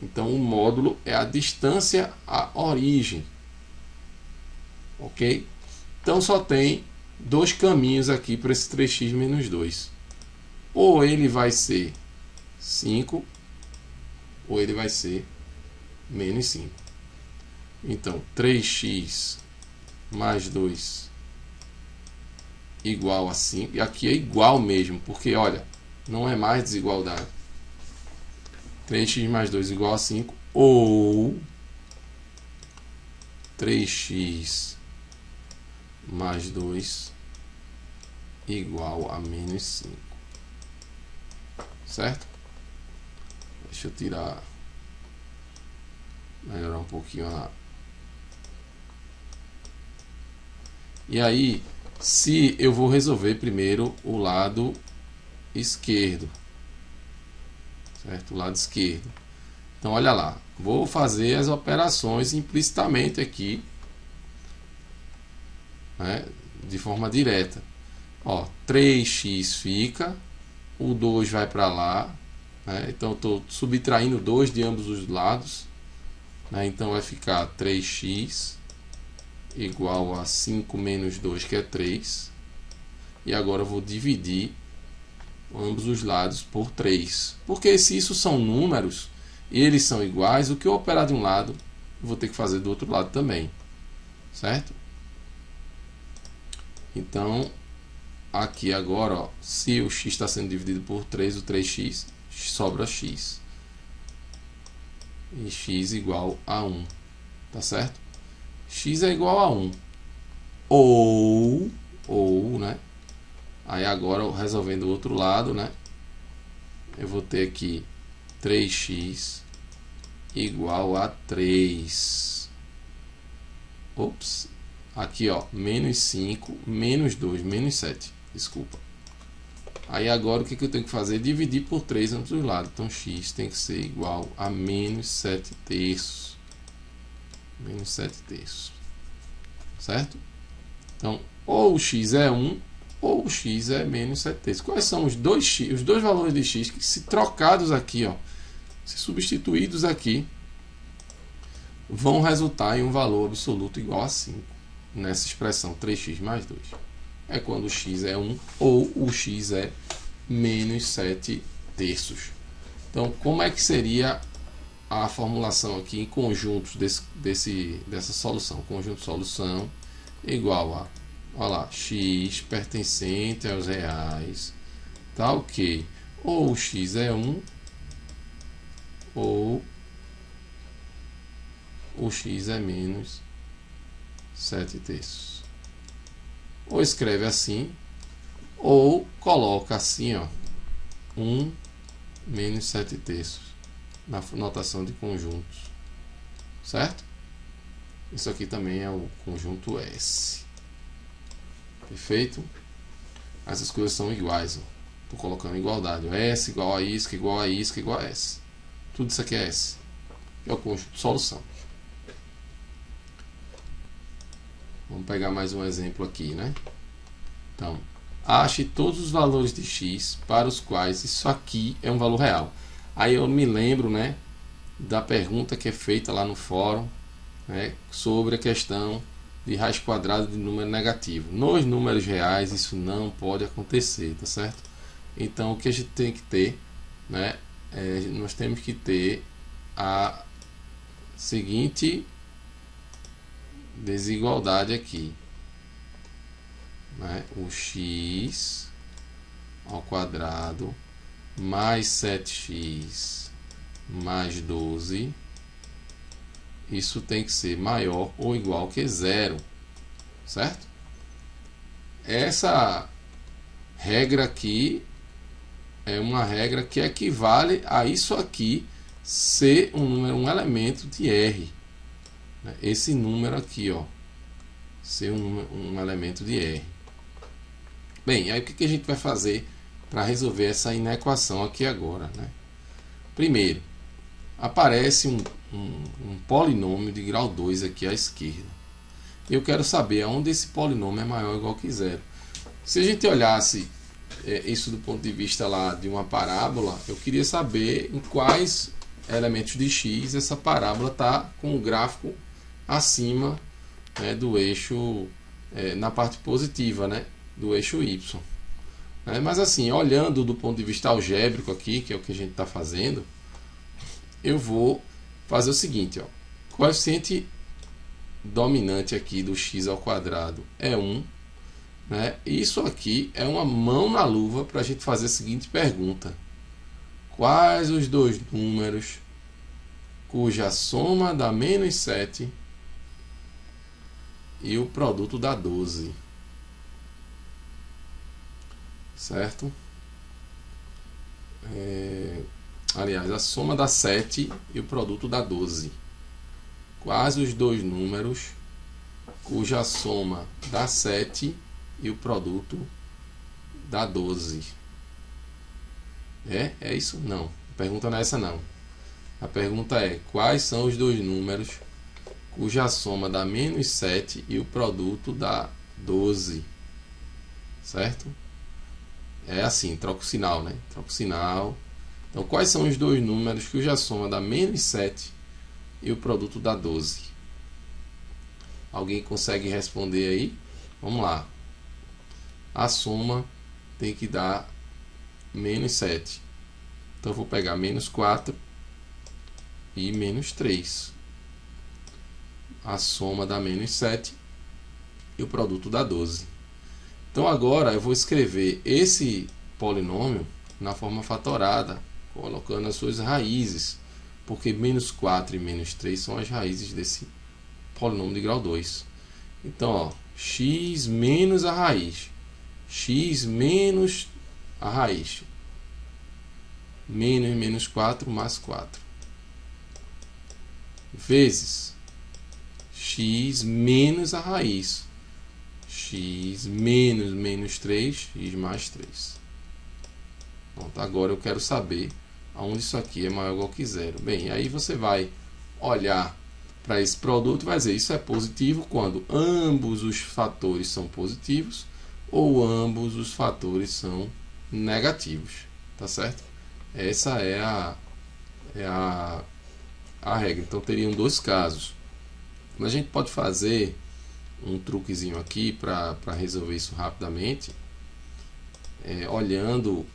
Então, o módulo é a distância à origem, ok? Então, só tem dois caminhos aqui para esse 3x menos 2. Ou ele vai ser 5, ou ele vai ser menos 5. Então, 3x mais 2 igual a 5. E aqui é igual mesmo, porque, olha, não é mais desigualdade. 3x mais 2 igual a 5, ou 3x mais 2 igual a menos 5. Certo? Deixa eu tirar, melhorar um pouquinho a... E aí, se eu vou resolver primeiro o lado esquerdo, certo? O lado esquerdo. Então, olha lá, vou fazer as operações implicitamente aqui, né, de forma direta. Ó, 3x fica, o 2 vai para lá, né? Então eu estou subtraindo 2 de ambos os lados, né? Então vai ficar 3x igual a 5 menos 2, que é 3. E agora eu vou dividir ambos os lados por 3. Porque se isso são números e eles são iguais, o que eu operar de um lado, eu vou ter que fazer do outro lado também. Certo? Então, aqui agora, ó, se o x está sendo dividido por 3, o 3x, sobra x. E x igual a 1. Tá certo? X é igual a 1. Ou, né? Aí agora, resolvendo o outro lado, né? Eu vou ter aqui 3x igual a 3. Ops. Aqui, ó, menos 5, menos 2, menos 7. Desculpa. Aí agora o que eu tenho que fazer? Dividir por 3 ambos os lados. Então x tem que ser igual a menos 7 terços. Menos 7 terços. Certo? Então, ou o x é 1, ou o x é menos 7 terços. Quais são os dois valores de x que, se trocados aqui, ó, se substituídos aqui, vão resultar em um valor absoluto igual a 5. Nessa expressão 3x mais 2. É quando o x é 1 ou o x é menos 7 terços. Então, como é que seria a formulação aqui em conjuntos dessa solução? Conjunto de solução igual a, olha lá, x pertencente aos reais, tá ok. Ou o x é 1 ou o x é menos 7 terços. Ou escreve assim, ou coloca assim, ó, 1 menos 7 terços na notação de conjuntos, certo? Isso aqui também é o conjunto S. Perfeito? Essas coisas são iguais, estou colocando igualdade, S igual a isca, igual a isca, igual a S. Tudo isso aqui é S, é o conjunto de solução. Vamos pegar mais um exemplo aqui, né? Então, ache todos os valores de x para os quais isso aqui é um valor real. Aí eu me lembro, né, da pergunta que é feita lá no fórum, né, sobre a questão de raiz quadrada de número negativo. Nos números reais isso não pode acontecer, tá certo? Então o que a gente tem que ter, né, nós temos que ter a seguinte desigualdade aqui, né? O x ao quadrado mais 7x mais 12, isso tem que ser maior ou igual que 0, certo? Essa regra aqui é uma regra que equivale a isso aqui ser um elemento de R. Esse número aqui, ó, ser um elemento de R. Bem, aí o que a gente vai fazer para resolver essa inequação aqui agora, né? Primeiro, aparece um polinômio de grau 2 aqui à esquerda. Eu quero saber aonde esse polinômio é maior ou igual que 0. Se a gente olhasse isso do ponto de vista lá de uma parábola, eu queria saber em quais elementos de x essa parábola está com o gráfico acima, né, do eixo, na parte positiva, né, do eixo y. Mas assim, olhando do ponto de vista algébrico aqui, que é o que a gente está fazendo, eu vou fazer o seguinte, ó, coeficiente dominante aqui do x ao quadrado é 1, né? Isso aqui é uma mão na luva para a gente fazer a seguinte pergunta: quais os dois números cuja soma dá menos 7 e o produto dá 12? Certo? Aliás, a soma dá 7 e o produto dá 12. Quais os dois números cuja soma dá 7 e o produto dá 12? É isso? Não. A pergunta não é essa, não. A pergunta é: quais são os dois números cuja soma dá menos 7 e o produto dá 12? Certo? É assim, troca o sinal, né? Troca o sinal. Então, quais são os dois números cuja soma dá menos 7 e o produto dá 12? Alguém consegue responder aí? Vamos lá. A soma tem que dar menos 7. Então, eu vou pegar menos 4 e menos 3. A soma dá menos 7 e o produto dá 12. Então, agora eu vou escrever esse polinômio na forma fatorada, colocando as suas raízes, porque menos 4 e menos 3 são as raízes desse polinômio de grau 2. Então, ó, x menos a raiz, x menos a raiz. menos menos 4 mais 4, vezes x menos a raiz, x menos menos 3, x mais 3. Pronto, agora eu quero saber aonde isso aqui é maior ou igual que zero. Bem, aí você vai olhar para esse produto e vai dizer, isso é positivo quando ambos os fatores são positivos ou ambos os fatores são negativos, tá certo? Essa é a regra. Então teriam dois casos. A gente pode fazer um truquezinho aqui para resolver isso rapidamente, olhando,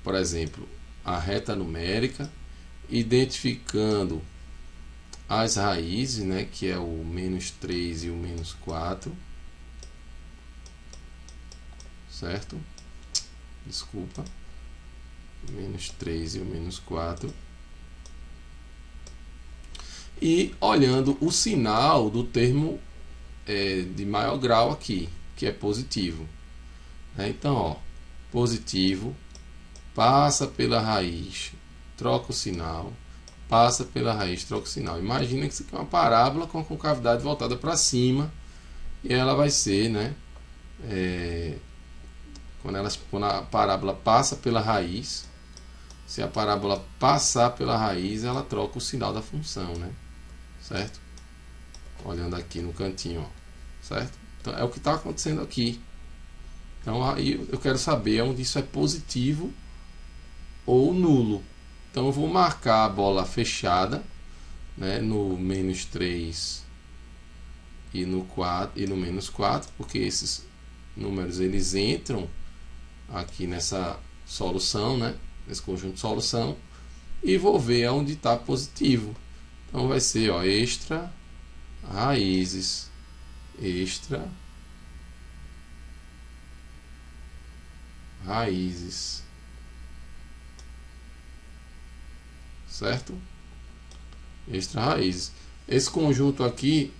por exemplo, a reta numérica, identificando as raízes, né, que é o menos 3 e o menos 4, certo? Desculpa, menos 3 e o menos 4. E olhando o sinal do termo de maior grau aqui, que é positivo. Então, ó, positivo, passa pela raiz, troca o sinal, passa pela raiz, troca o sinal. Imagina que isso aqui é uma parábola com a concavidade voltada para cima, e ela vai ser, né, quando a parábola passa pela raiz, se a parábola passar pela raiz, ela troca o sinal da função, né? Certo? Olhando aqui no cantinho, ó, certo? Então é o que está acontecendo aqui. Então aí eu quero saber onde isso é positivo ou nulo. Então eu vou marcar a bola fechada, né, no menos 3 e no 4 e no menos 4, porque esses números eles entram aqui nessa solução, né, nesse conjunto de solução, e vou ver onde está positivo. Então vai ser, ó, extra raízes, extra raízes, certo? Extra raízes. Esse conjunto aqui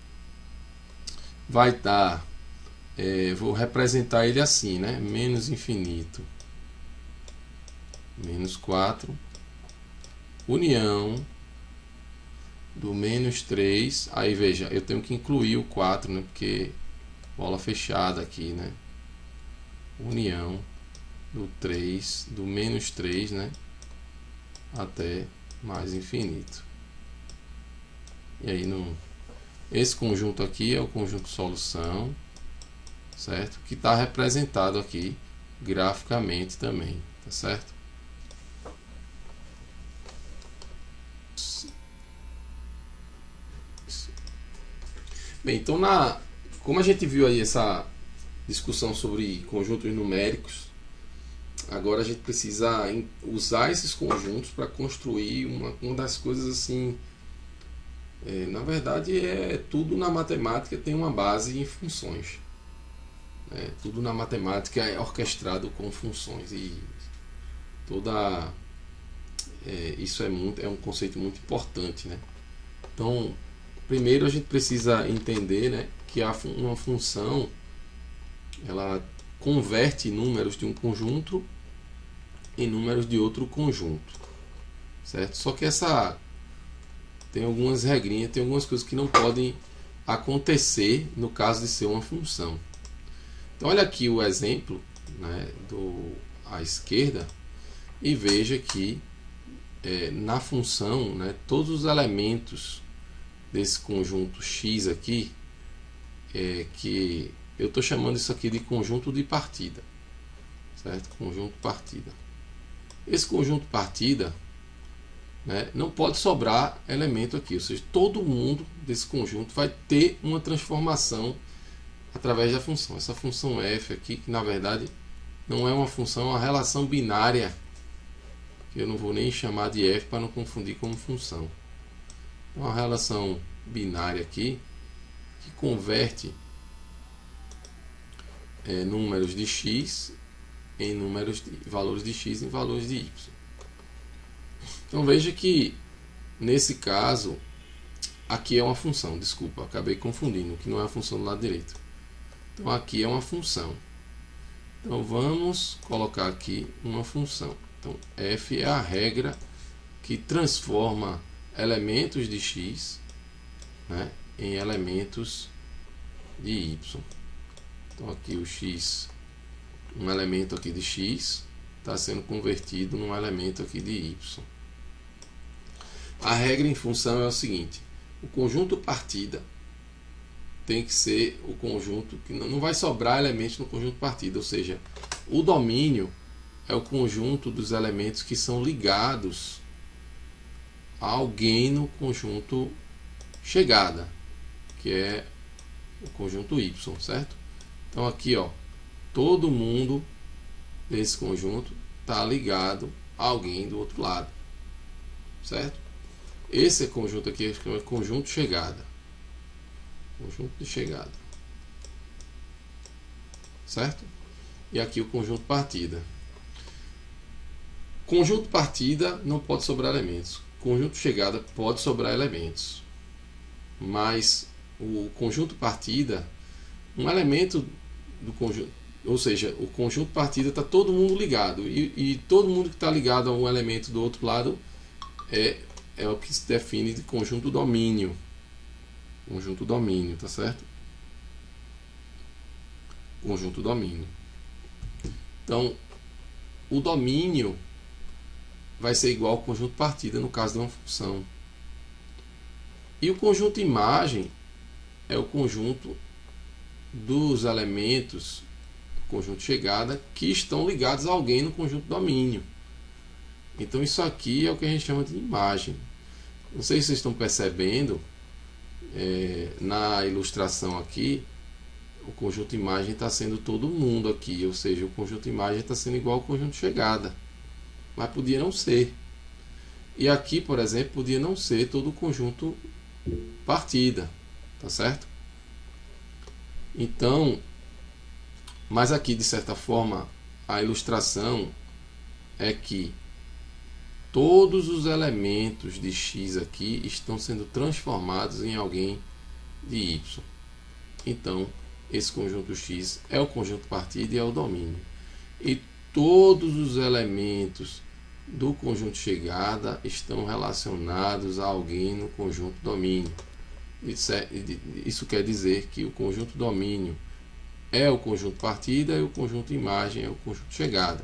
vai dar, vou representar ele assim, né? Menos infinito, menos 4, união do menos 3, aí veja, eu tenho que incluir o 4, né, porque bola fechada aqui, né, união do 3, do menos 3, né, até mais infinito. E aí esse conjunto aqui é o conjunto solução, certo? Que está representado aqui graficamente também, tá certo? Bem, então como a gente viu aí essa discussão sobre conjuntos numéricos, agora a gente precisa usar esses conjuntos para construir uma das coisas assim. Na verdade, tudo na matemática tem uma base em funções. Tudo na matemática é orquestrado com funções e isso é um conceito muito importante, né? Então, primeiro a gente precisa entender, né, que uma função ela converte números de um conjunto em números de outro conjunto, certo? Só que tem algumas regrinhas, tem algumas coisas que não podem acontecer no caso de ser uma função. Então olha aqui o exemplo, né, à esquerda, e veja que na função, né, todos os elementos desse conjunto x aqui, que eu estou chamando isso aqui de conjunto de partida, certo? Conjunto partida. Esse conjunto partida, né, não pode sobrar elemento aqui, ou seja, todo mundo desse conjunto vai ter uma transformação através da função. Essa função f aqui, que na verdade não é uma função, é uma relação binária, que eu não vou nem chamar de f para não confundir como função. É uma relação binária aqui que converte números de x em valores de x em valores de y. Então veja que nesse caso aqui é uma função, desculpa, acabei confundindo, que não é a função do lado direito. Então aqui é uma função. Então vamos colocar aqui uma função. Então, F é a regra que transforma elementos de X, né, em elementos de Y. Então, aqui o X, um elemento aqui de X, está sendo convertido num elemento aqui de Y. A regra em função é o seguinte: o conjunto partida tem que ser o conjunto que não vai sobrar elementos no conjunto partida, ou seja, o domínio é o conjunto dos elementos que são ligados a alguém no conjunto chegada, que é o conjunto Y, certo? Então aqui, ó, todo mundo desse conjunto está ligado a alguém do outro lado, certo? Esse conjunto aqui é conjunto chegada, conjunto de chegada, certo? E aqui o conjunto partida. Conjunto partida não pode sobrar elementos. Conjunto chegada pode sobrar elementos. Mas o conjunto partida, um elemento do conjunto, ou seja, o conjunto partida está todo mundo ligado. E todo mundo que está ligado a um elemento do outro lado é o que se define de conjunto domínio. Conjunto domínio, tá certo? Conjunto domínio. Então, o domínio vai ser igual ao conjunto partida no caso de uma função. E o conjunto imagem é o conjunto dos elementos do conjunto chegada que estão ligados a alguém no conjunto domínio. Então isso aqui é o que a gente chama de imagem. Não sei se vocês estão percebendo, na ilustração aqui, o conjunto imagem está sendo todo mundo aqui, ou seja, o conjunto imagem está sendo igual ao conjunto chegada. Mas podia não ser. E aqui, por exemplo, podia não ser todo o conjunto partida, tá certo? Então, mas aqui, de certa forma, a ilustração é que todos os elementos de X aqui estão sendo transformados em alguém de Y. Então, esse conjunto X é o conjunto partida e é o domínio. E todos os elementos do conjunto chegada estão relacionados a alguém no conjunto domínio. Isso quer dizer que o conjunto domínio é o conjunto partida e o conjunto imagem é o conjunto chegada.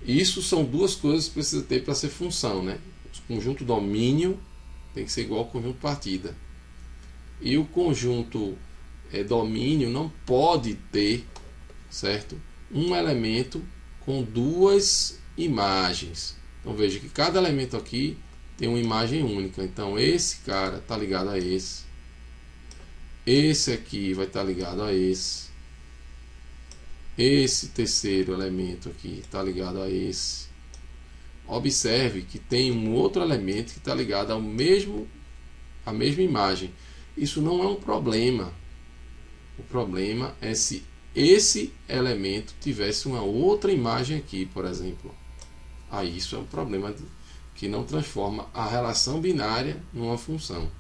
Isso são duas coisas que precisa ter para ser função, né? O conjunto domínio tem que ser igual ao conjunto partida. E o conjunto domínio não pode ter, certo, um elemento com duas imagens. Então veja que cada elemento aqui tem uma imagem única. Então esse cara está ligado a esse. Esse aqui vai estar ligado a esse. Esse terceiro elemento aqui está ligado a esse. Observe que tem um outro elemento que está ligado à mesma imagem. Isso não é um problema. O problema é se esse elemento tivesse uma outra imagem aqui, por exemplo. Aí isso é um problema que não transforma a relação binária numa função.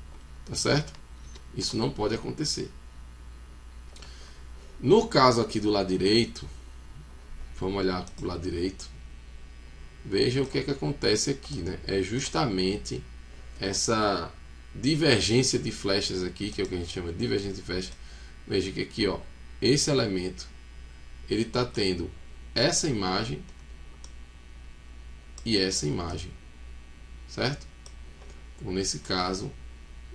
Tá certo? Isso não pode acontecer. No caso aqui do lado direito, vamos olhar para o lado direito. Veja o que é que acontece aqui, né? É justamente essa divergência de flechas aqui, que é o que a gente chama de divergência de flechas. Veja que aqui, ó, esse elemento ele está tendo essa imagem e essa imagem, certo? Então, nesse caso,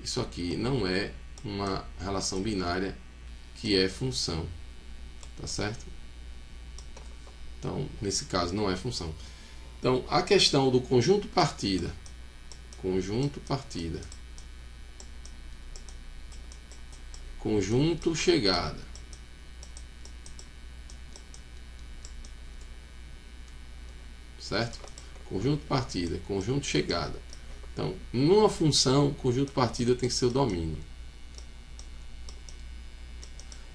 isso aqui não é uma relação binária que é função, tá certo? Então, nesse caso, não é função. Então, a questão do conjunto partida, conjunto chegada, certo? Conjunto partida, conjunto chegada. Então, numa função, conjunto partida tem que ser o domínio.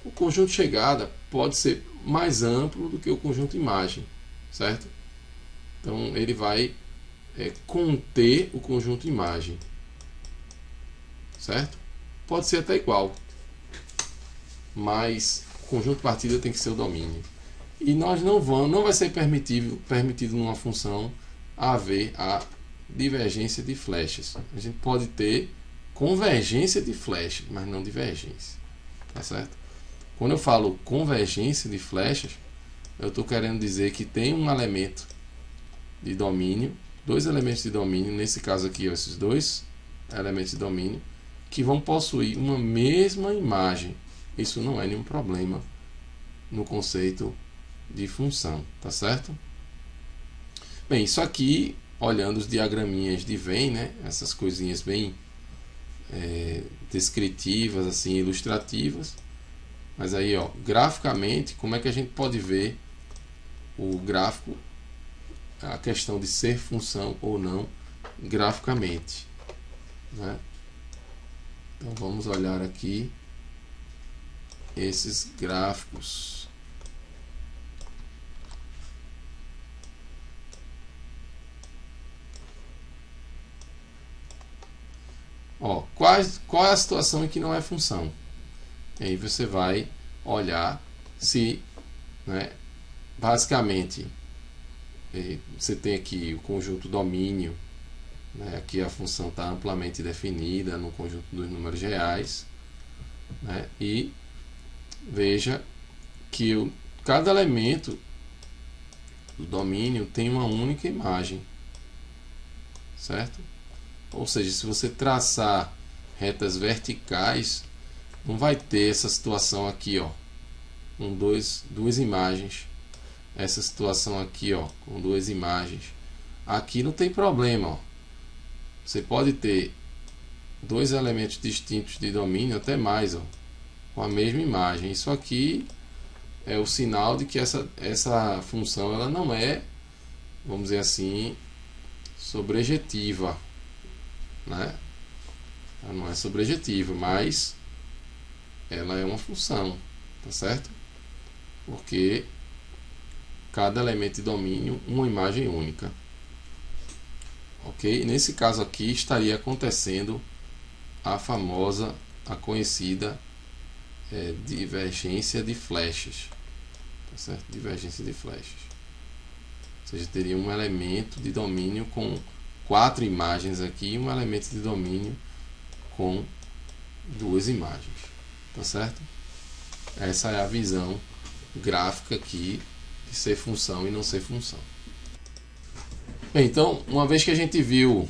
O conjunto chegada pode ser mais amplo do que o conjunto imagem, certo? Então, ele vai conter o conjunto imagem, certo? Pode ser até igual, mas o conjunto partida tem que ser o domínio. E nós não vai ser permitido numa função haver a divergência de flechas. A gente pode ter convergência de flechas, mas não divergência. Tá certo? Quando eu falo convergência de flechas, eu estou querendo dizer que tem um elemento de domínio, dois elementos de domínio, nesse caso aqui, ó, esses dois elementos de domínio, que vão possuir uma mesma imagem. Isso não é nenhum problema no conceito de função, tá certo? Bem, isso aqui, olhando os diagraminhas de Venn, né, essas coisinhas bem descritivas, assim, ilustrativas. Mas aí, ó, graficamente, como é que a gente pode ver o gráfico, a questão de ser função ou não graficamente, né? Então vamos olhar aqui esses gráficos. Ó, qual é a situação em que não é função? E aí você vai olhar se, né, basicamente você tem aqui o conjunto domínio, né, aqui a função está amplamente definida no conjunto dos números reais, né, e veja que cada elemento do domínio tem uma única imagem, certo? Ou seja, se você traçar retas verticais, não vai ter essa situação aqui, ó, com duas imagens. Essa situação aqui, ó, com duas imagens. Aqui não tem problema, ó. Você pode ter dois elementos distintos de domínio, até mais, ó, com a mesma imagem. Isso aqui é o sinal de que essa função ela não é, vamos dizer assim, sobrejetiva, né? Ela não é sobrejetiva, mas ela é uma função, tá certo? Porque cada elemento de domínio, uma imagem única. Ok? Nesse caso aqui estaria acontecendo a famosa, a conhecida divergência de flechas, tá certo? Divergência de flechas. Ou seja, teria um elemento de domínio com 4 imagens aqui e um elemento de domínio com 2 imagens, tá certo? Essa é a visão gráfica aqui de ser função e não ser função. Bem, então, uma vez que a gente viu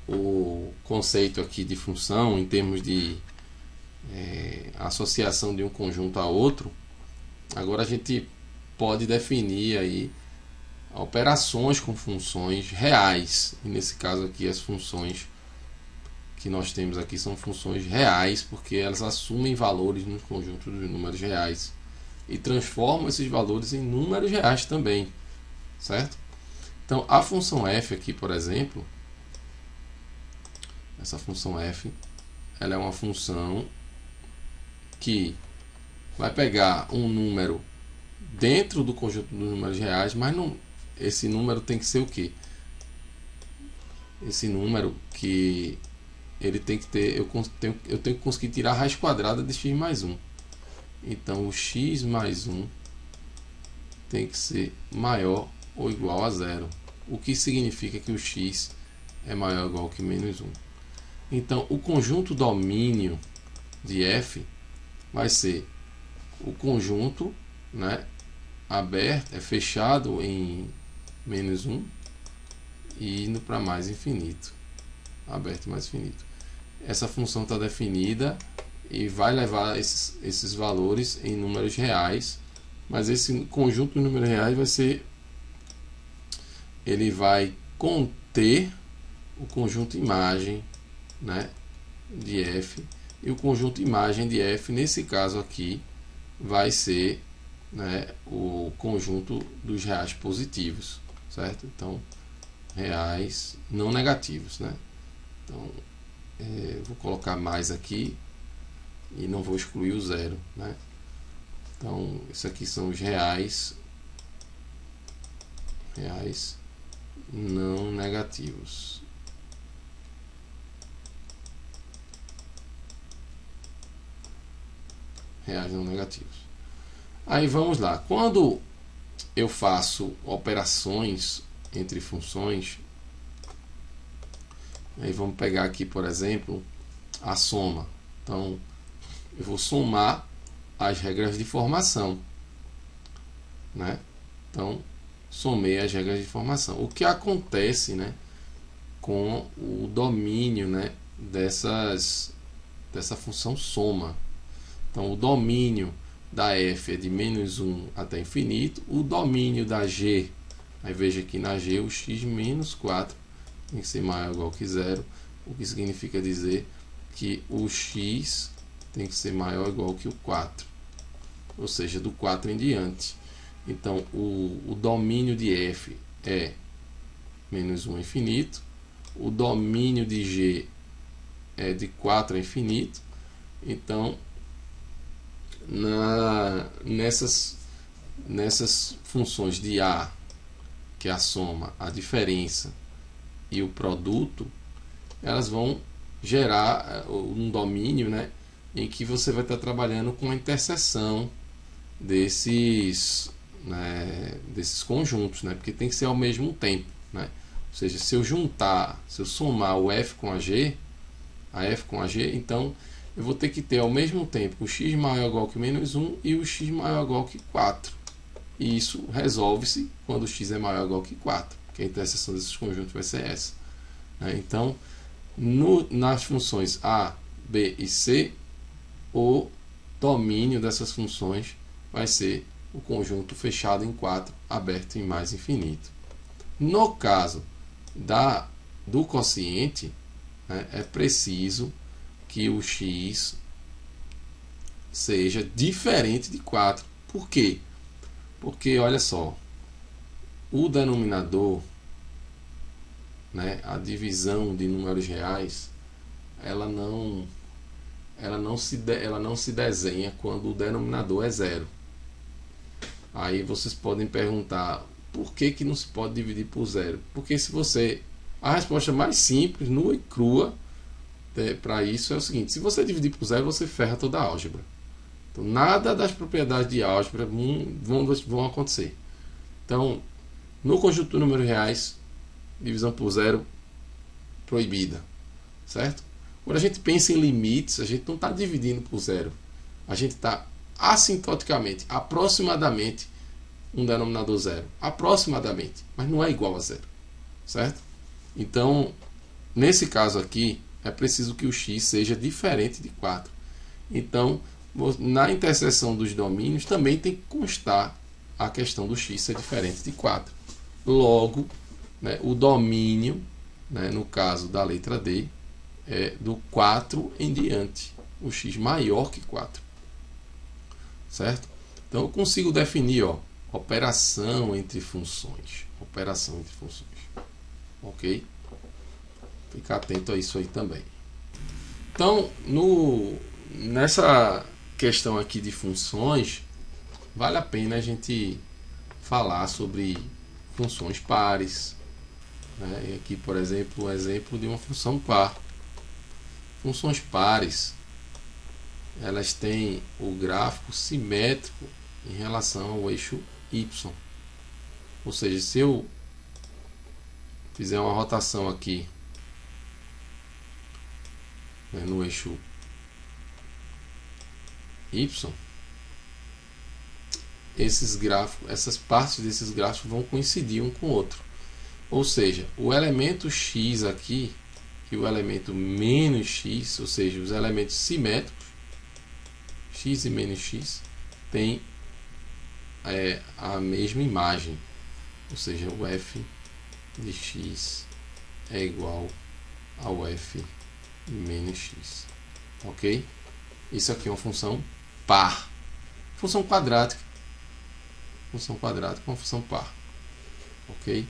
o conceito aqui de função em termos de associação de um conjunto a outro, agora a gente pode definir aí operações com funções reais. E nesse caso aqui as funções que nós temos aqui são funções reais, porque elas assumem valores no conjunto dos números reais e transformam esses valores em números reais também, certo? Então a função f aqui, por exemplo, essa função f, ela é uma função que vai pegar um número dentro do conjunto dos números reais, mas não, esse número tem que ser o quê? Esse número que ele tem que ter, eu tenho que conseguir tirar a raiz quadrada de x mais 1. Então o x mais 1 tem que ser maior ou igual a zero, o que significa que o x é maior ou igual que menos 1. Então o conjunto domínio de f vai ser o conjunto, né, aberto, fechado em menos 1 e indo para mais infinito, aberto e mais infinito. Essa função está definida e vai levar esses valores em números reais, mas esse conjunto de números reais vai ser, ele vai conter o conjunto imagem, né, de f, e o conjunto imagem de f nesse caso aqui vai ser, né, o conjunto dos reais positivos, certo? Então reais não negativos, né? Então vou colocar mais aqui e não vou excluir o zero, né? Então isso aqui são os reais não negativos. Reais não negativos. Aí vamos lá. Quando eu faço operações entre funções, aí vamos pegar aqui, por exemplo, a soma. Então, eu vou somar as regras de formação, né? Então, somei as regras de formação. O que acontece, né, com o domínio, né, dessa função soma? Então, o domínio da f é de menos 1 até infinito. O domínio da g, aí veja aqui na g, o x menos 4 tem que ser maior ou igual que zero, o que significa dizer que o x tem que ser maior ou igual que o 4, ou seja, do 4 em diante. Então, o domínio de f é menos 1 a infinito, o domínio de g é de 4 a infinito. Então, nessas funções de a, que é a soma, a diferença e o produto, elas vão gerar um domínio, né, em que você vai estar trabalhando com a interseção desses conjuntos, né, porque tem que ser ao mesmo tempo, né? Ou seja, se eu somar o f com a f com a g, então eu vou ter que ter ao mesmo tempo o x maior ou igual que menos 1 e o x maior ou igual que 4. E isso resolve-se quando o x é maior ou igual que 4, porque a interseção desses conjuntos vai ser essa, né? Então, nas funções a, b e c, o domínio dessas funções vai ser o conjunto fechado em 4, aberto em mais infinito. No caso do quociente, né, é preciso que o x seja diferente de 4. Por quê? Porque, olha só, o denominador, né, a divisão de números reais, ela não se desenha quando o denominador é zero. Aí vocês podem perguntar, por que não se pode dividir por zero? Porque a resposta mais simples, nua e crua, para isso é o seguinte: se você dividir por zero, você ferra toda a álgebra. Então, nada das propriedades de álgebra vão acontecer. Então, no conjunto de números reais, divisão por zero proibida, certo? Quando a gente pensa em limites, a gente não está dividindo por zero. A gente está assintoticamente, aproximadamente, um denominador zero. Aproximadamente, mas não é igual a zero, certo? Então, nesse caso aqui, é preciso que o x seja diferente de 4. Então, na interseção dos domínios, também tem que constar a questão do x ser diferente de 4. Logo, né, o domínio, né, no caso da letra D, é do 4 em diante. O x maior que 4. Certo? Então, eu consigo definir, operação entre funções. Operação entre funções. Ok? Ficar atento a isso aí também. Então, nessa questão aqui de funções, vale a pena a gente falar sobre funções pares, né? E aqui, por exemplo, o exemplo de uma função par. Funções pares, elas têm o gráfico simétrico em relação ao eixo y. Ou seja, se eu fizer uma rotação aqui, né, no eixo y, essas partes desses gráficos vão coincidir um com o outro. Ou seja, o elemento x aqui e o elemento menos x, ou seja, os elementos simétricos, x e menos x, tem a mesma imagem. Ou seja, o f de x é igual ao f de menos x. Ok? Isso aqui é uma função par. Função quadrática. Função quadrática é uma função par. Ok?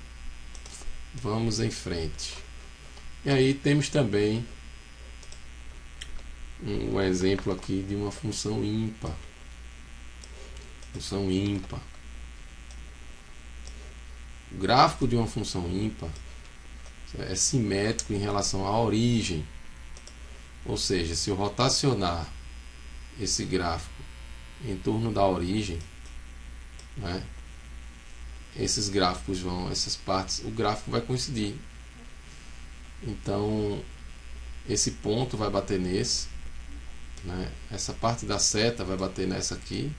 Vamos em frente. E aí temos também um exemplo aqui de uma função ímpar. Função ímpar. O gráfico de uma função ímpar é simétrico em relação à origem. Ou seja, se eu rotacionar esse gráfico em torno da origem, né, esses gráficos vão, essas partes, o gráfico vai coincidir. Então esse ponto vai bater nesse, né? Essa parte da seta vai bater nessa aqui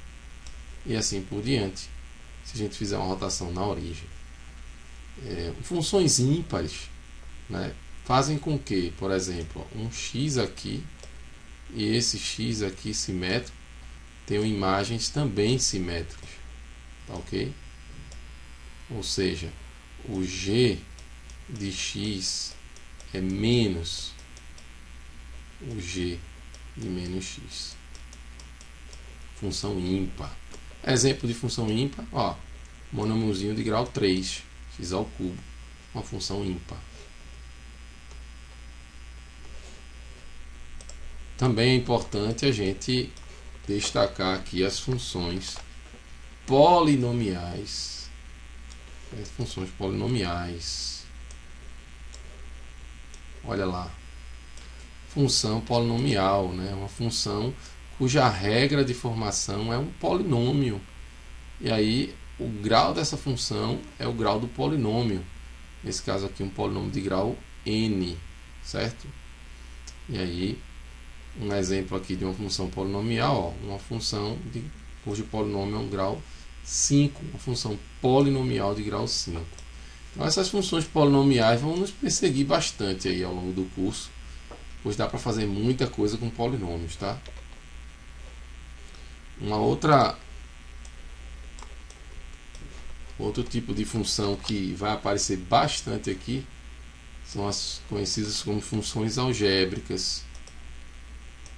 e assim por diante, se a gente fizer uma rotação na origem. Funções ímpares, né, fazem com que, por exemplo, um x aqui e esse x aqui simétrico tenham imagens também simétricas, tá ok? Ou seja, o g de x é menos o g de menos x. Função ímpar. Exemplo de função ímpar, ó, monômiozinho de grau 3, x ao cubo, uma função ímpar. Também é importante a gente destacar aqui as funções polinomiais. As funções polinomiais. Olha lá. Função polinomial, né? Uma função cuja regra de formação é um polinômio. E aí o grau dessa função é o grau do polinômio. Nesse caso aqui, um polinômio de grau n, certo? E aí, um exemplo aqui de uma função polinomial, ó, uma função cujo polinômio é um grau 5, uma função polinomial de grau 5. Então essas funções polinomiais vão nos perseguir bastante aí ao longo do curso, pois dá para fazer muita coisa com polinômios, tá? Outro tipo de função que vai aparecer bastante aqui são as conhecidas como funções algébricas.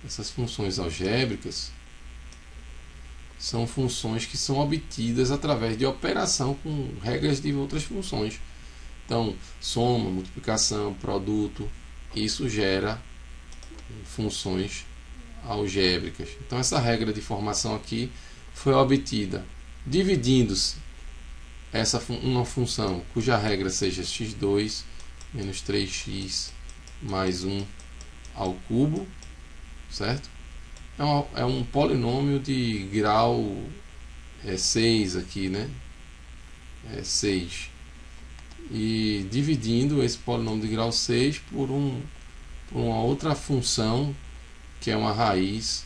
Essas funções algébricas são funções que são obtidas através de operação com regras de outras funções. Então, soma, multiplicação, produto, isso gera funções algébricas. Então, essa regra de formação aqui foi obtida dividindo-se uma função cuja regra seja x2 menos 3x mais 1 ao cubo, certo? É um polinômio de grau 6 aqui, né? 6. E dividindo esse polinômio de grau 6 por uma outra função que é uma raiz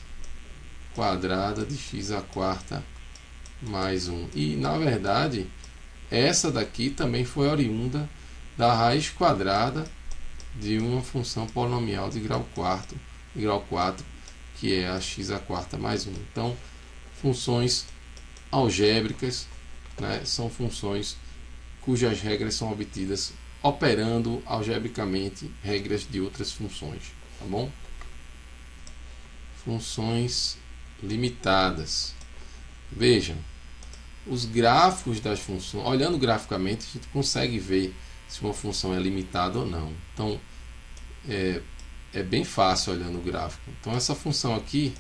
quadrada de x à quarta mais 1. E na verdade, essa daqui também foi oriunda da raiz quadrada de uma função polinomial de grau 4, que é a x à quarta mais 1. Então, funções algébricas, né, são funções cujas regras são obtidas operando algebricamente regras de outras funções, tá bom? Funções limitadas. Vejam, os gráficos das funções, olhando graficamente, a gente consegue ver se uma função é limitada ou não. Então, é bem fácil olhando o gráfico. Então, essa função aqui,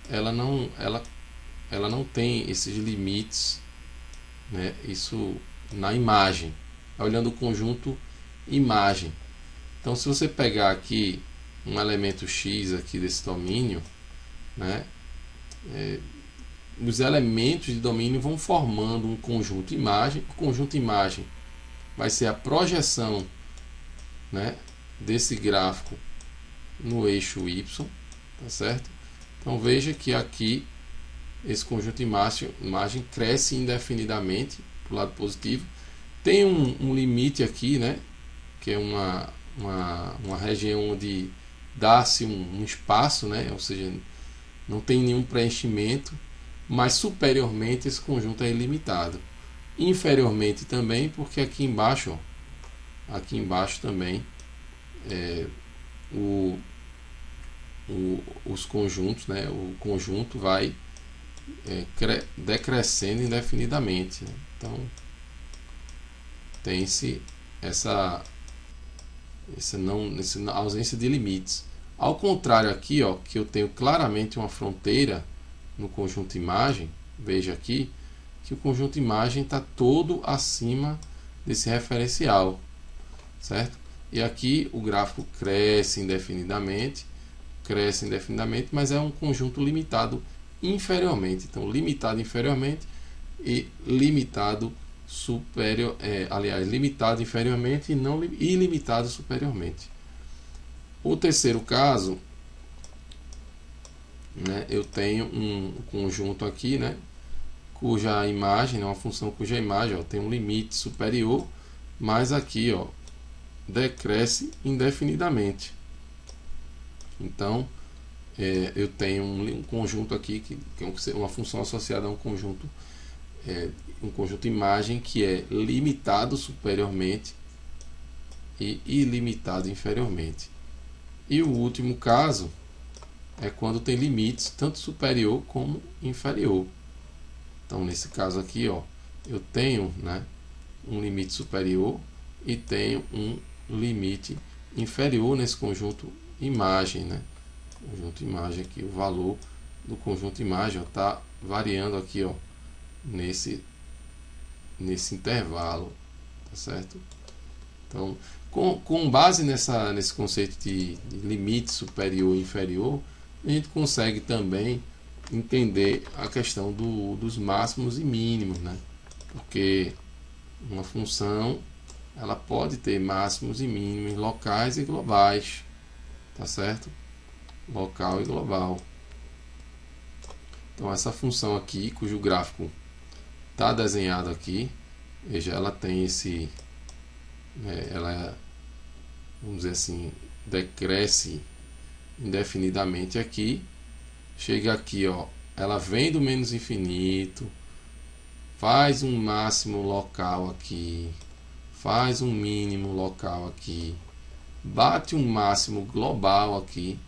ela não tem esses limites, né? Isso na imagem, olhando o conjunto imagem. Então, se você pegar aqui um elemento x aqui desse domínio, né? Os elementos de domínio vão formando um conjunto imagem. O conjunto imagem vai ser a projeção, né, desse gráfico no eixo y, tá certo? Então veja que aqui esse conjunto imagem cresce indefinidamente para o lado positivo. Tem um limite aqui, né, que é uma região onde dá-se um espaço, né, ou seja, não tem nenhum preenchimento, mas superiormente esse conjunto é ilimitado. Inferiormente também, porque aqui embaixo também os conjuntos, né, o conjunto vai decrescendo indefinidamente, né? Então tem-se essa ausência de limites. Ao contrário aqui, ó, que eu tenho claramente uma fronteira no conjunto imagem, veja aqui que o conjunto imagem está todo acima desse referencial, certo? E aqui o gráfico cresce indefinidamente, mas é um conjunto limitado inferiormente. Então, limitado inferiormente e limitado superior, aliás, limitado inferiormente e não ilimitado superiormente. O terceiro caso, né, eu tenho um conjunto aqui, né, cuja imagem, uma função cuja imagem, ó, tem um limite superior, mas aqui, ó, decresce indefinidamente. Então, eu tenho um conjunto aqui que é uma função associada a um conjunto imagem que é limitado superiormente e ilimitado inferiormente. E o último caso é quando tem limites tanto superior como inferior. Então, nesse caso aqui, ó, eu tenho, né, um limite superior e tenho um limite inferior nesse conjunto imagem, né? Conjunto imagem aqui, o valor do conjunto imagem está variando aqui, ó, nesse intervalo, tá certo? Então, com base nesse conceito de limite superior e inferior, a gente consegue também entender a questão dos máximos e mínimos, né? Porque uma função ela pode ter máximos e mínimos locais e globais, tá certo? Local e global. Então essa função aqui, cujo gráfico está desenhado aqui, veja, ela tem esse, ela, vamos dizer assim, decresce indefinidamente aqui, chega aqui, ó, ela vem do menos infinito, faz um máximo local aqui, faz um mínimo local aqui, bate um máximo global aqui,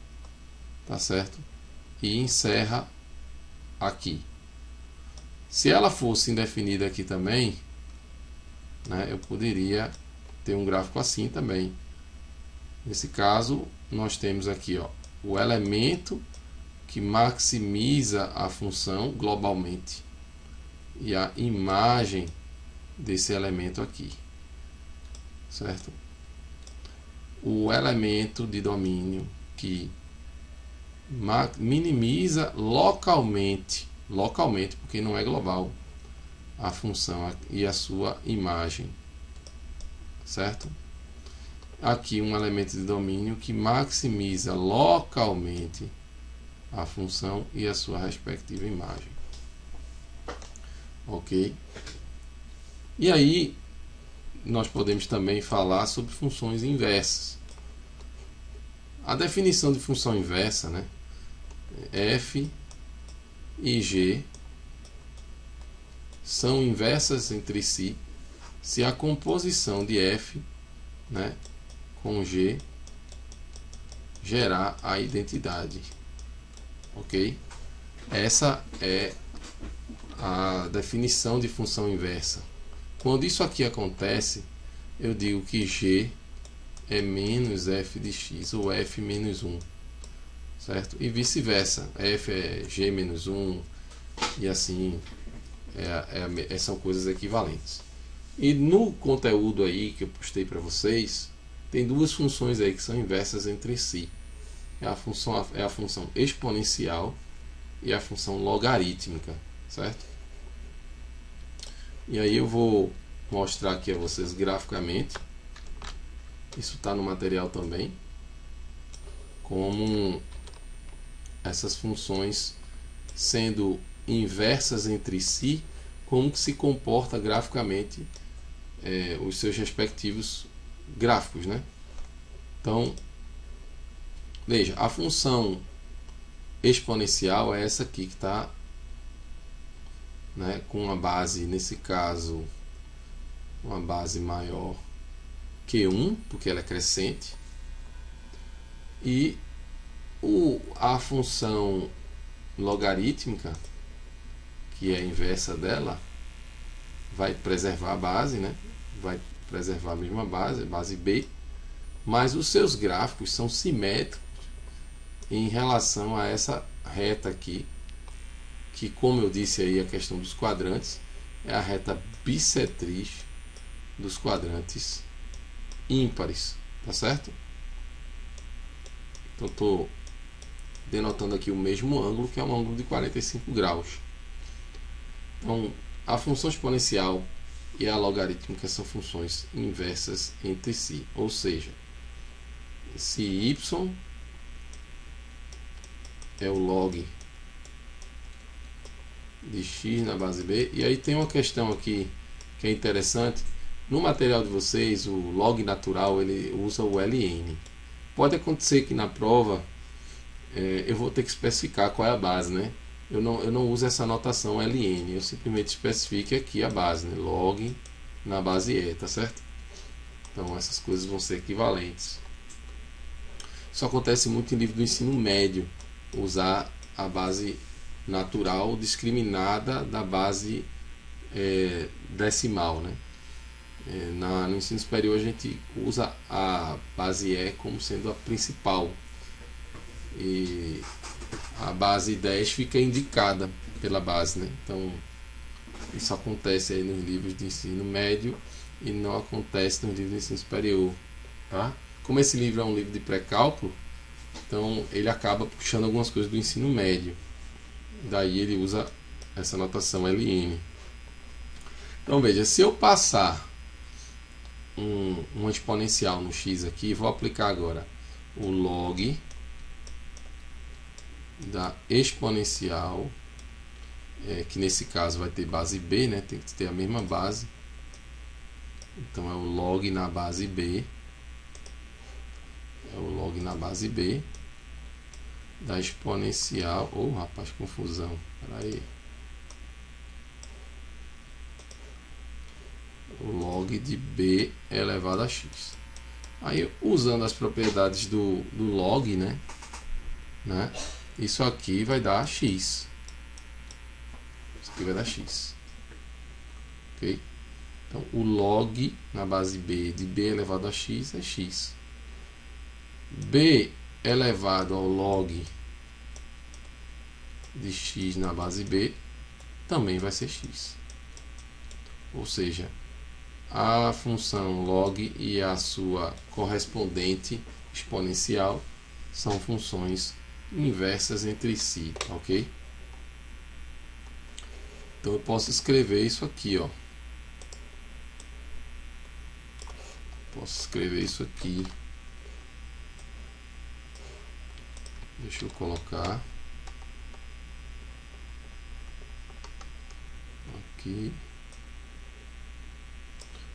tá certo? E encerra aqui. Se ela fosse indefinida aqui também, né, eu poderia ter um gráfico assim também. Nesse caso, nós temos aqui, ó, o elemento que maximiza a função globalmente e a imagem desse elemento aqui, certo? O elemento de domínio que minimiza localmente, porque não é global, a função e a sua imagem, certo? Aqui um elemento de domínio que maximiza localmente a função e a sua respectiva imagem. Ok? E aí nós podemos também falar sobre funções inversas. A definição de função inversa, né? F e G são inversas entre si se a composição de F, né, com G gerar a identidade. Ok? Essa é a definição de função inversa. Quando isso aqui acontece, eu digo que G é menos f de x ou f menos 1, certo? E vice-versa, f é g menos 1 e assim são coisas equivalentes. E no conteúdo aí que eu postei para vocês, tem duas funções aí que são inversas entre si. É a função exponencial e a função logarítmica, certo? E aí eu vou mostrar aqui a vocês graficamente. Isso está no material também, como essas funções sendo inversas entre si, como que se comporta graficamente os seus respectivos gráficos, né? Então, veja, a função exponencial é essa aqui que está, né, com uma base, nesse caso, uma base maior que 1, porque ela é crescente, e a função logarítmica, que é a inversa dela, vai preservar a base, né? Vai preservar a mesma base, base B, mas os seus gráficos são simétricos em relação a essa reta aqui, que, como eu disse aí, a questão dos quadrantes é a reta bissetriz dos quadrantes ímpares, tá certo? Então estou denotando aqui o mesmo ângulo, que é um ângulo de 45 graus. Então a função exponencial e a logarítmica são funções inversas entre si. Ou seja, se y é o log de x na base b, e aí tem uma questão aqui que é interessante. No material de vocês, o log natural ele usa o ln. Pode acontecer que na prova eu vou ter que especificar qual é a base, né? Eu não uso essa notação ln, eu simplesmente especifico aqui a base, né? Log na base e, tá certo? Então essas coisas vão ser equivalentes. Isso acontece muito em livro do ensino médio, usar a base natural discriminada da base decimal, né? No ensino superior a gente usa a base E como sendo a principal, e a base 10 fica indicada pela base, né? Então isso acontece aí nos livros de ensino médio e não acontece nos livros de ensino superior, tá? Como esse livro é um livro de pré-cálculo, então ele acaba puxando algumas coisas do ensino médio, daí ele usa essa notação ln. Então veja, se eu passar uma exponencial no x aqui, vou aplicar agora o log da exponencial, que nesse caso vai ter base b, né? Tem que ter a mesma base, então é o log na base b, da exponencial. Rapaz, confusão, peraí. O log de b elevado a x. Aí, usando as propriedades do log, né? Isso aqui vai dar x. Isso aqui vai dar x. Ok? Então, o log na base b de b elevado a x é x. b elevado ao log de x na base b também vai ser x. Ou seja, a função log e a sua correspondente exponencial são funções inversas entre si, ok? Então eu posso escrever isso aqui, ó. Posso escrever isso aqui. Deixa eu colocar aqui.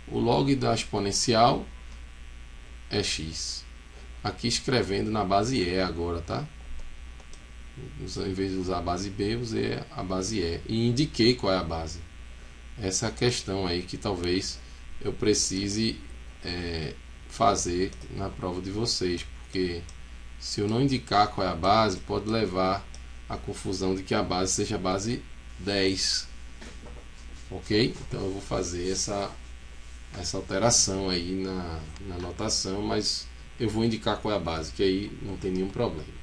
O log da exponencial é x. Aqui escrevendo na base E agora, tá? Em vez de usar a base B, usei a base E. E indiquei qual é a base. Essa é a questão aí que talvez eu precise fazer na prova de vocês. Porque se eu não indicar qual é a base, pode levar à confusão de que a base seja a base 10. Ok? Então eu vou fazer essa alteração aí na notação, mas eu vou indicar qual é a base, que aí não tem nenhum problema.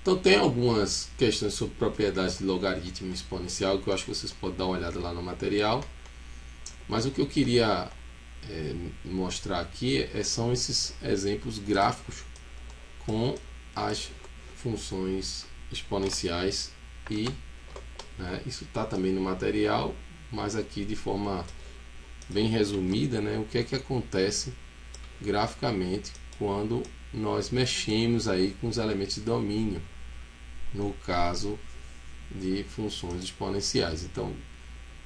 Então tem algumas questões sobre propriedades de logaritmo exponencial que eu acho que vocês podem dar uma olhada lá no material, mas o que eu queria mostrar aqui são esses exemplos gráficos com as funções exponenciais e isso está também no material, mas aqui de forma bem resumida, o que é que acontece graficamente quando nós mexemos aí com os elementos de domínio, no caso de funções exponenciais. Então,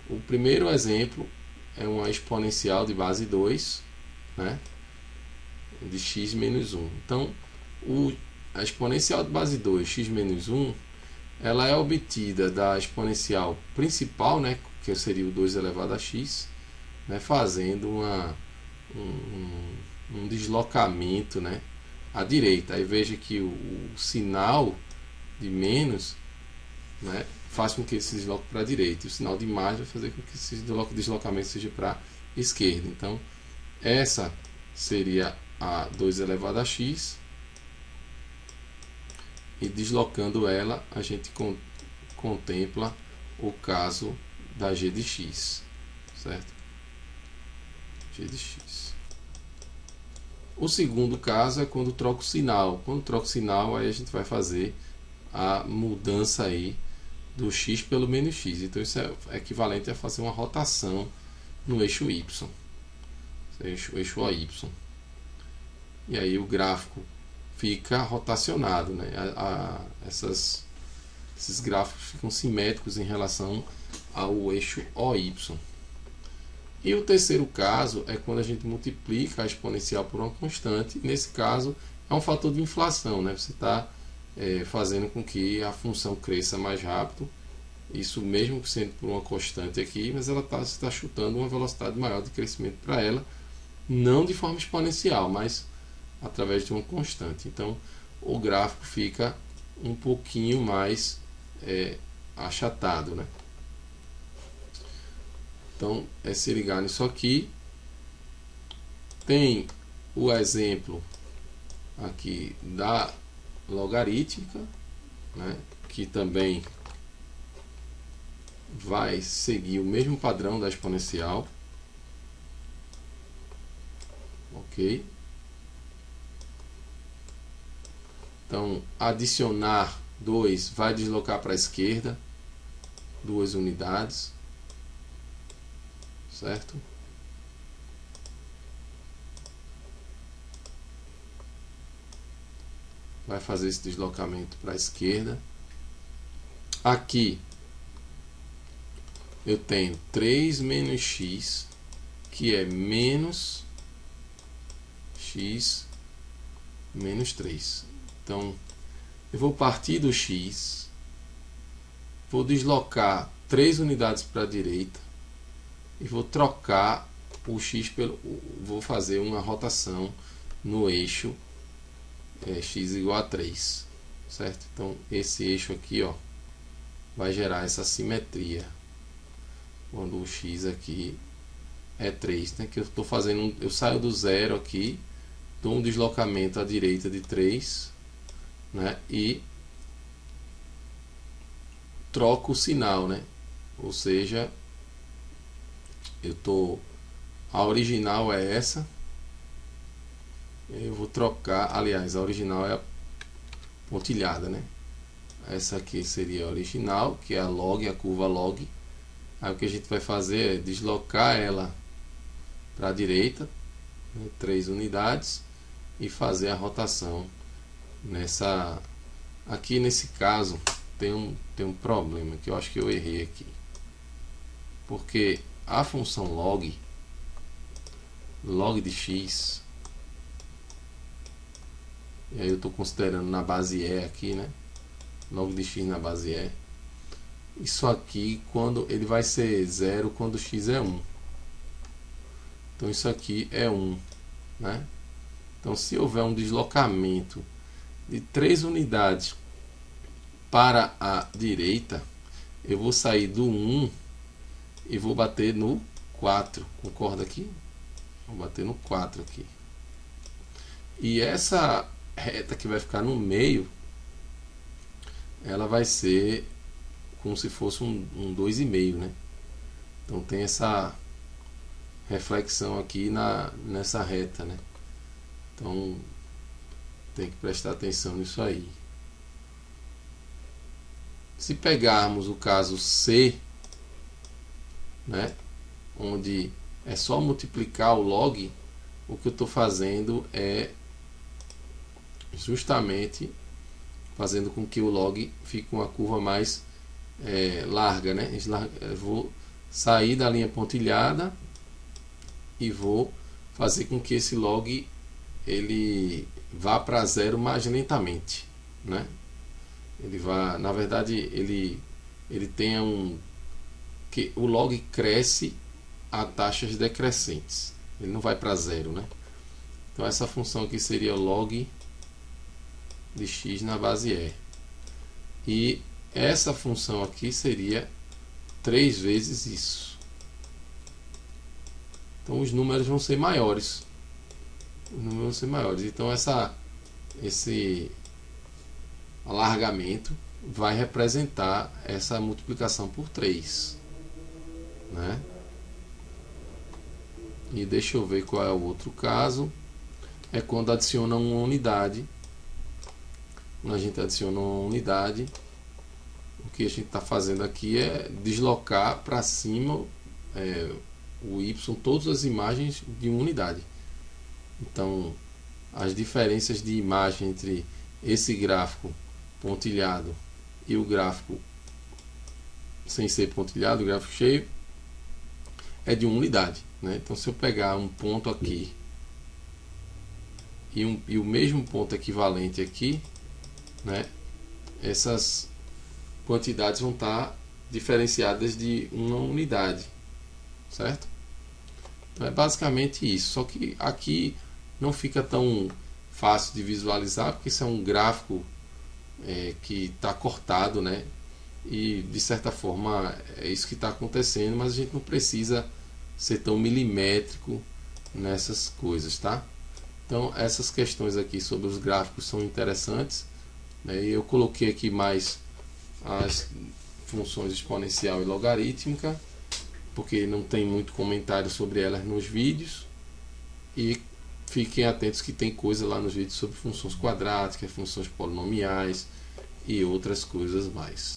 o primeiro exemplo é uma exponencial de base 2, de x menos 1. Então, a exponencial de base 2, x menos 1, ela é obtida da exponencial principal, que seria o 2 elevado a x, fazendo um deslocamento à direita. Aí veja que o sinal de menos faz com que ele se desloque para a direita, e o sinal de mais vai fazer com que esse deslocamento seja para a esquerda. Então, essa seria a 2 elevado a x, e deslocando ela, a gente contempla o caso da g de x, certo? G de x. O segundo caso é quando troca o sinal. Quando troca o sinal, aí a gente vai fazer a mudança aí do x pelo menos x. Então isso é equivalente a fazer uma rotação no eixo y, eixo OY. E aí o gráfico fica rotacionado, né? Esses gráficos ficam simétricos em relação ao eixo OY. E o terceiro caso é quando a gente multiplica a exponencial por uma constante. Nesse caso é um fator de inflação, né? Você está fazendo com que a função cresça mais rápido. Isso mesmo sendo por uma constante aqui, mas ela está chutando uma velocidade maior de crescimento para ela, não de forma exponencial, mas através de uma constante. Então o gráfico fica um pouquinho mais achatado, né? Então é se ligar nisso aqui. Tem o exemplo aqui da logarítmica, né? Que também vai seguir o mesmo padrão da exponencial. Ok? Então, adicionar 2 vai deslocar para a esquerda 2 unidades, certo? Vai fazer esse deslocamento para a esquerda. Aqui eu tenho 3 menos x, que é menos x menos 3. Então, eu vou partir do x, vou deslocar 3 unidades para a direita e vou trocar o x pelo... vou fazer uma rotação no eixo x igual a 3, certo? Então, esse eixo aqui, ó, vai gerar essa simetria quando o x aqui é 3, né? Que eu estou fazendo, eu saio do zero aqui, dou um deslocamento à direita de 3, né? E troco o sinal, né? Ou seja, a original é essa, eu vou trocar, aliás, a original é a pontilhada, né? Essa aqui seria a original, que é a log, a curva log. Aí o que a gente vai fazer é deslocar ela para a direita, né, 3 unidades, e fazer a rotação nessa. Aqui nesse caso tem um problema que eu acho que eu errei aqui, porque a função log de x, e aí eu estou considerando na base E aqui, né? Log de x na base E. Isso aqui, quando ele vai ser 0 quando x é 1. Então isso aqui é 1, né? Então se houver um deslocamento de 3 unidades para a direita, eu vou sair do 1 e vou bater no 4. Concorda aqui? Vou bater no 4 aqui. E essa reta que vai ficar no meio, ela vai ser como se fosse um 2,5, né? Então tem essa reflexão aqui nessa reta, né? Então tem que prestar atenção nisso aí. Se pegarmos o caso C, né, onde é só multiplicar o log, o que eu estou fazendo é justamente fazendo com que o log fique uma curva mais larga, né? Eu vou sair da linha pontilhada e vou fazer com que esse log ele vá para zero mais lentamente, né? Ele vai, na verdade, ele tem que o log cresce a taxas decrescentes. Ele não vai para zero, né? Então essa função aqui seria log de x na base E. E essa função aqui seria 3 vezes isso. Então os números vão ser maiores. Os números vão ser maiores. Então esse alargamento vai representar essa multiplicação por 3, né? E deixa eu ver qual é o outro caso. É quando adiciona uma unidade. Quando a gente adiciona uma unidade, o que a gente está fazendo aqui é deslocar para cima o y, todas as imagens de uma unidade. Então, as diferenças de imagem entre esse gráfico pontilhado e o gráfico sem ser pontilhado, o gráfico cheio, é de uma unidade, né? Então, se eu pegar um ponto aqui e o mesmo ponto equivalente aqui, né, essas quantidades vão estar diferenciadas de uma unidade, certo? Então é basicamente isso, só que aqui não fica tão fácil de visualizar, porque isso é um gráfico que está cortado, né? E de certa forma é isso que está acontecendo, mas a gente não precisa ser tão milimétrico nessas coisas, tá? Então essas questões aqui sobre os gráficos são interessantes, né? E eu coloquei aqui mais as funções exponencial e logarítmica, porque não tem muito comentário sobre elas nos vídeos, e fiquem atentos que tem coisa lá nos vídeos sobre funções quadráticas, funções polinomiais e outras coisas mais.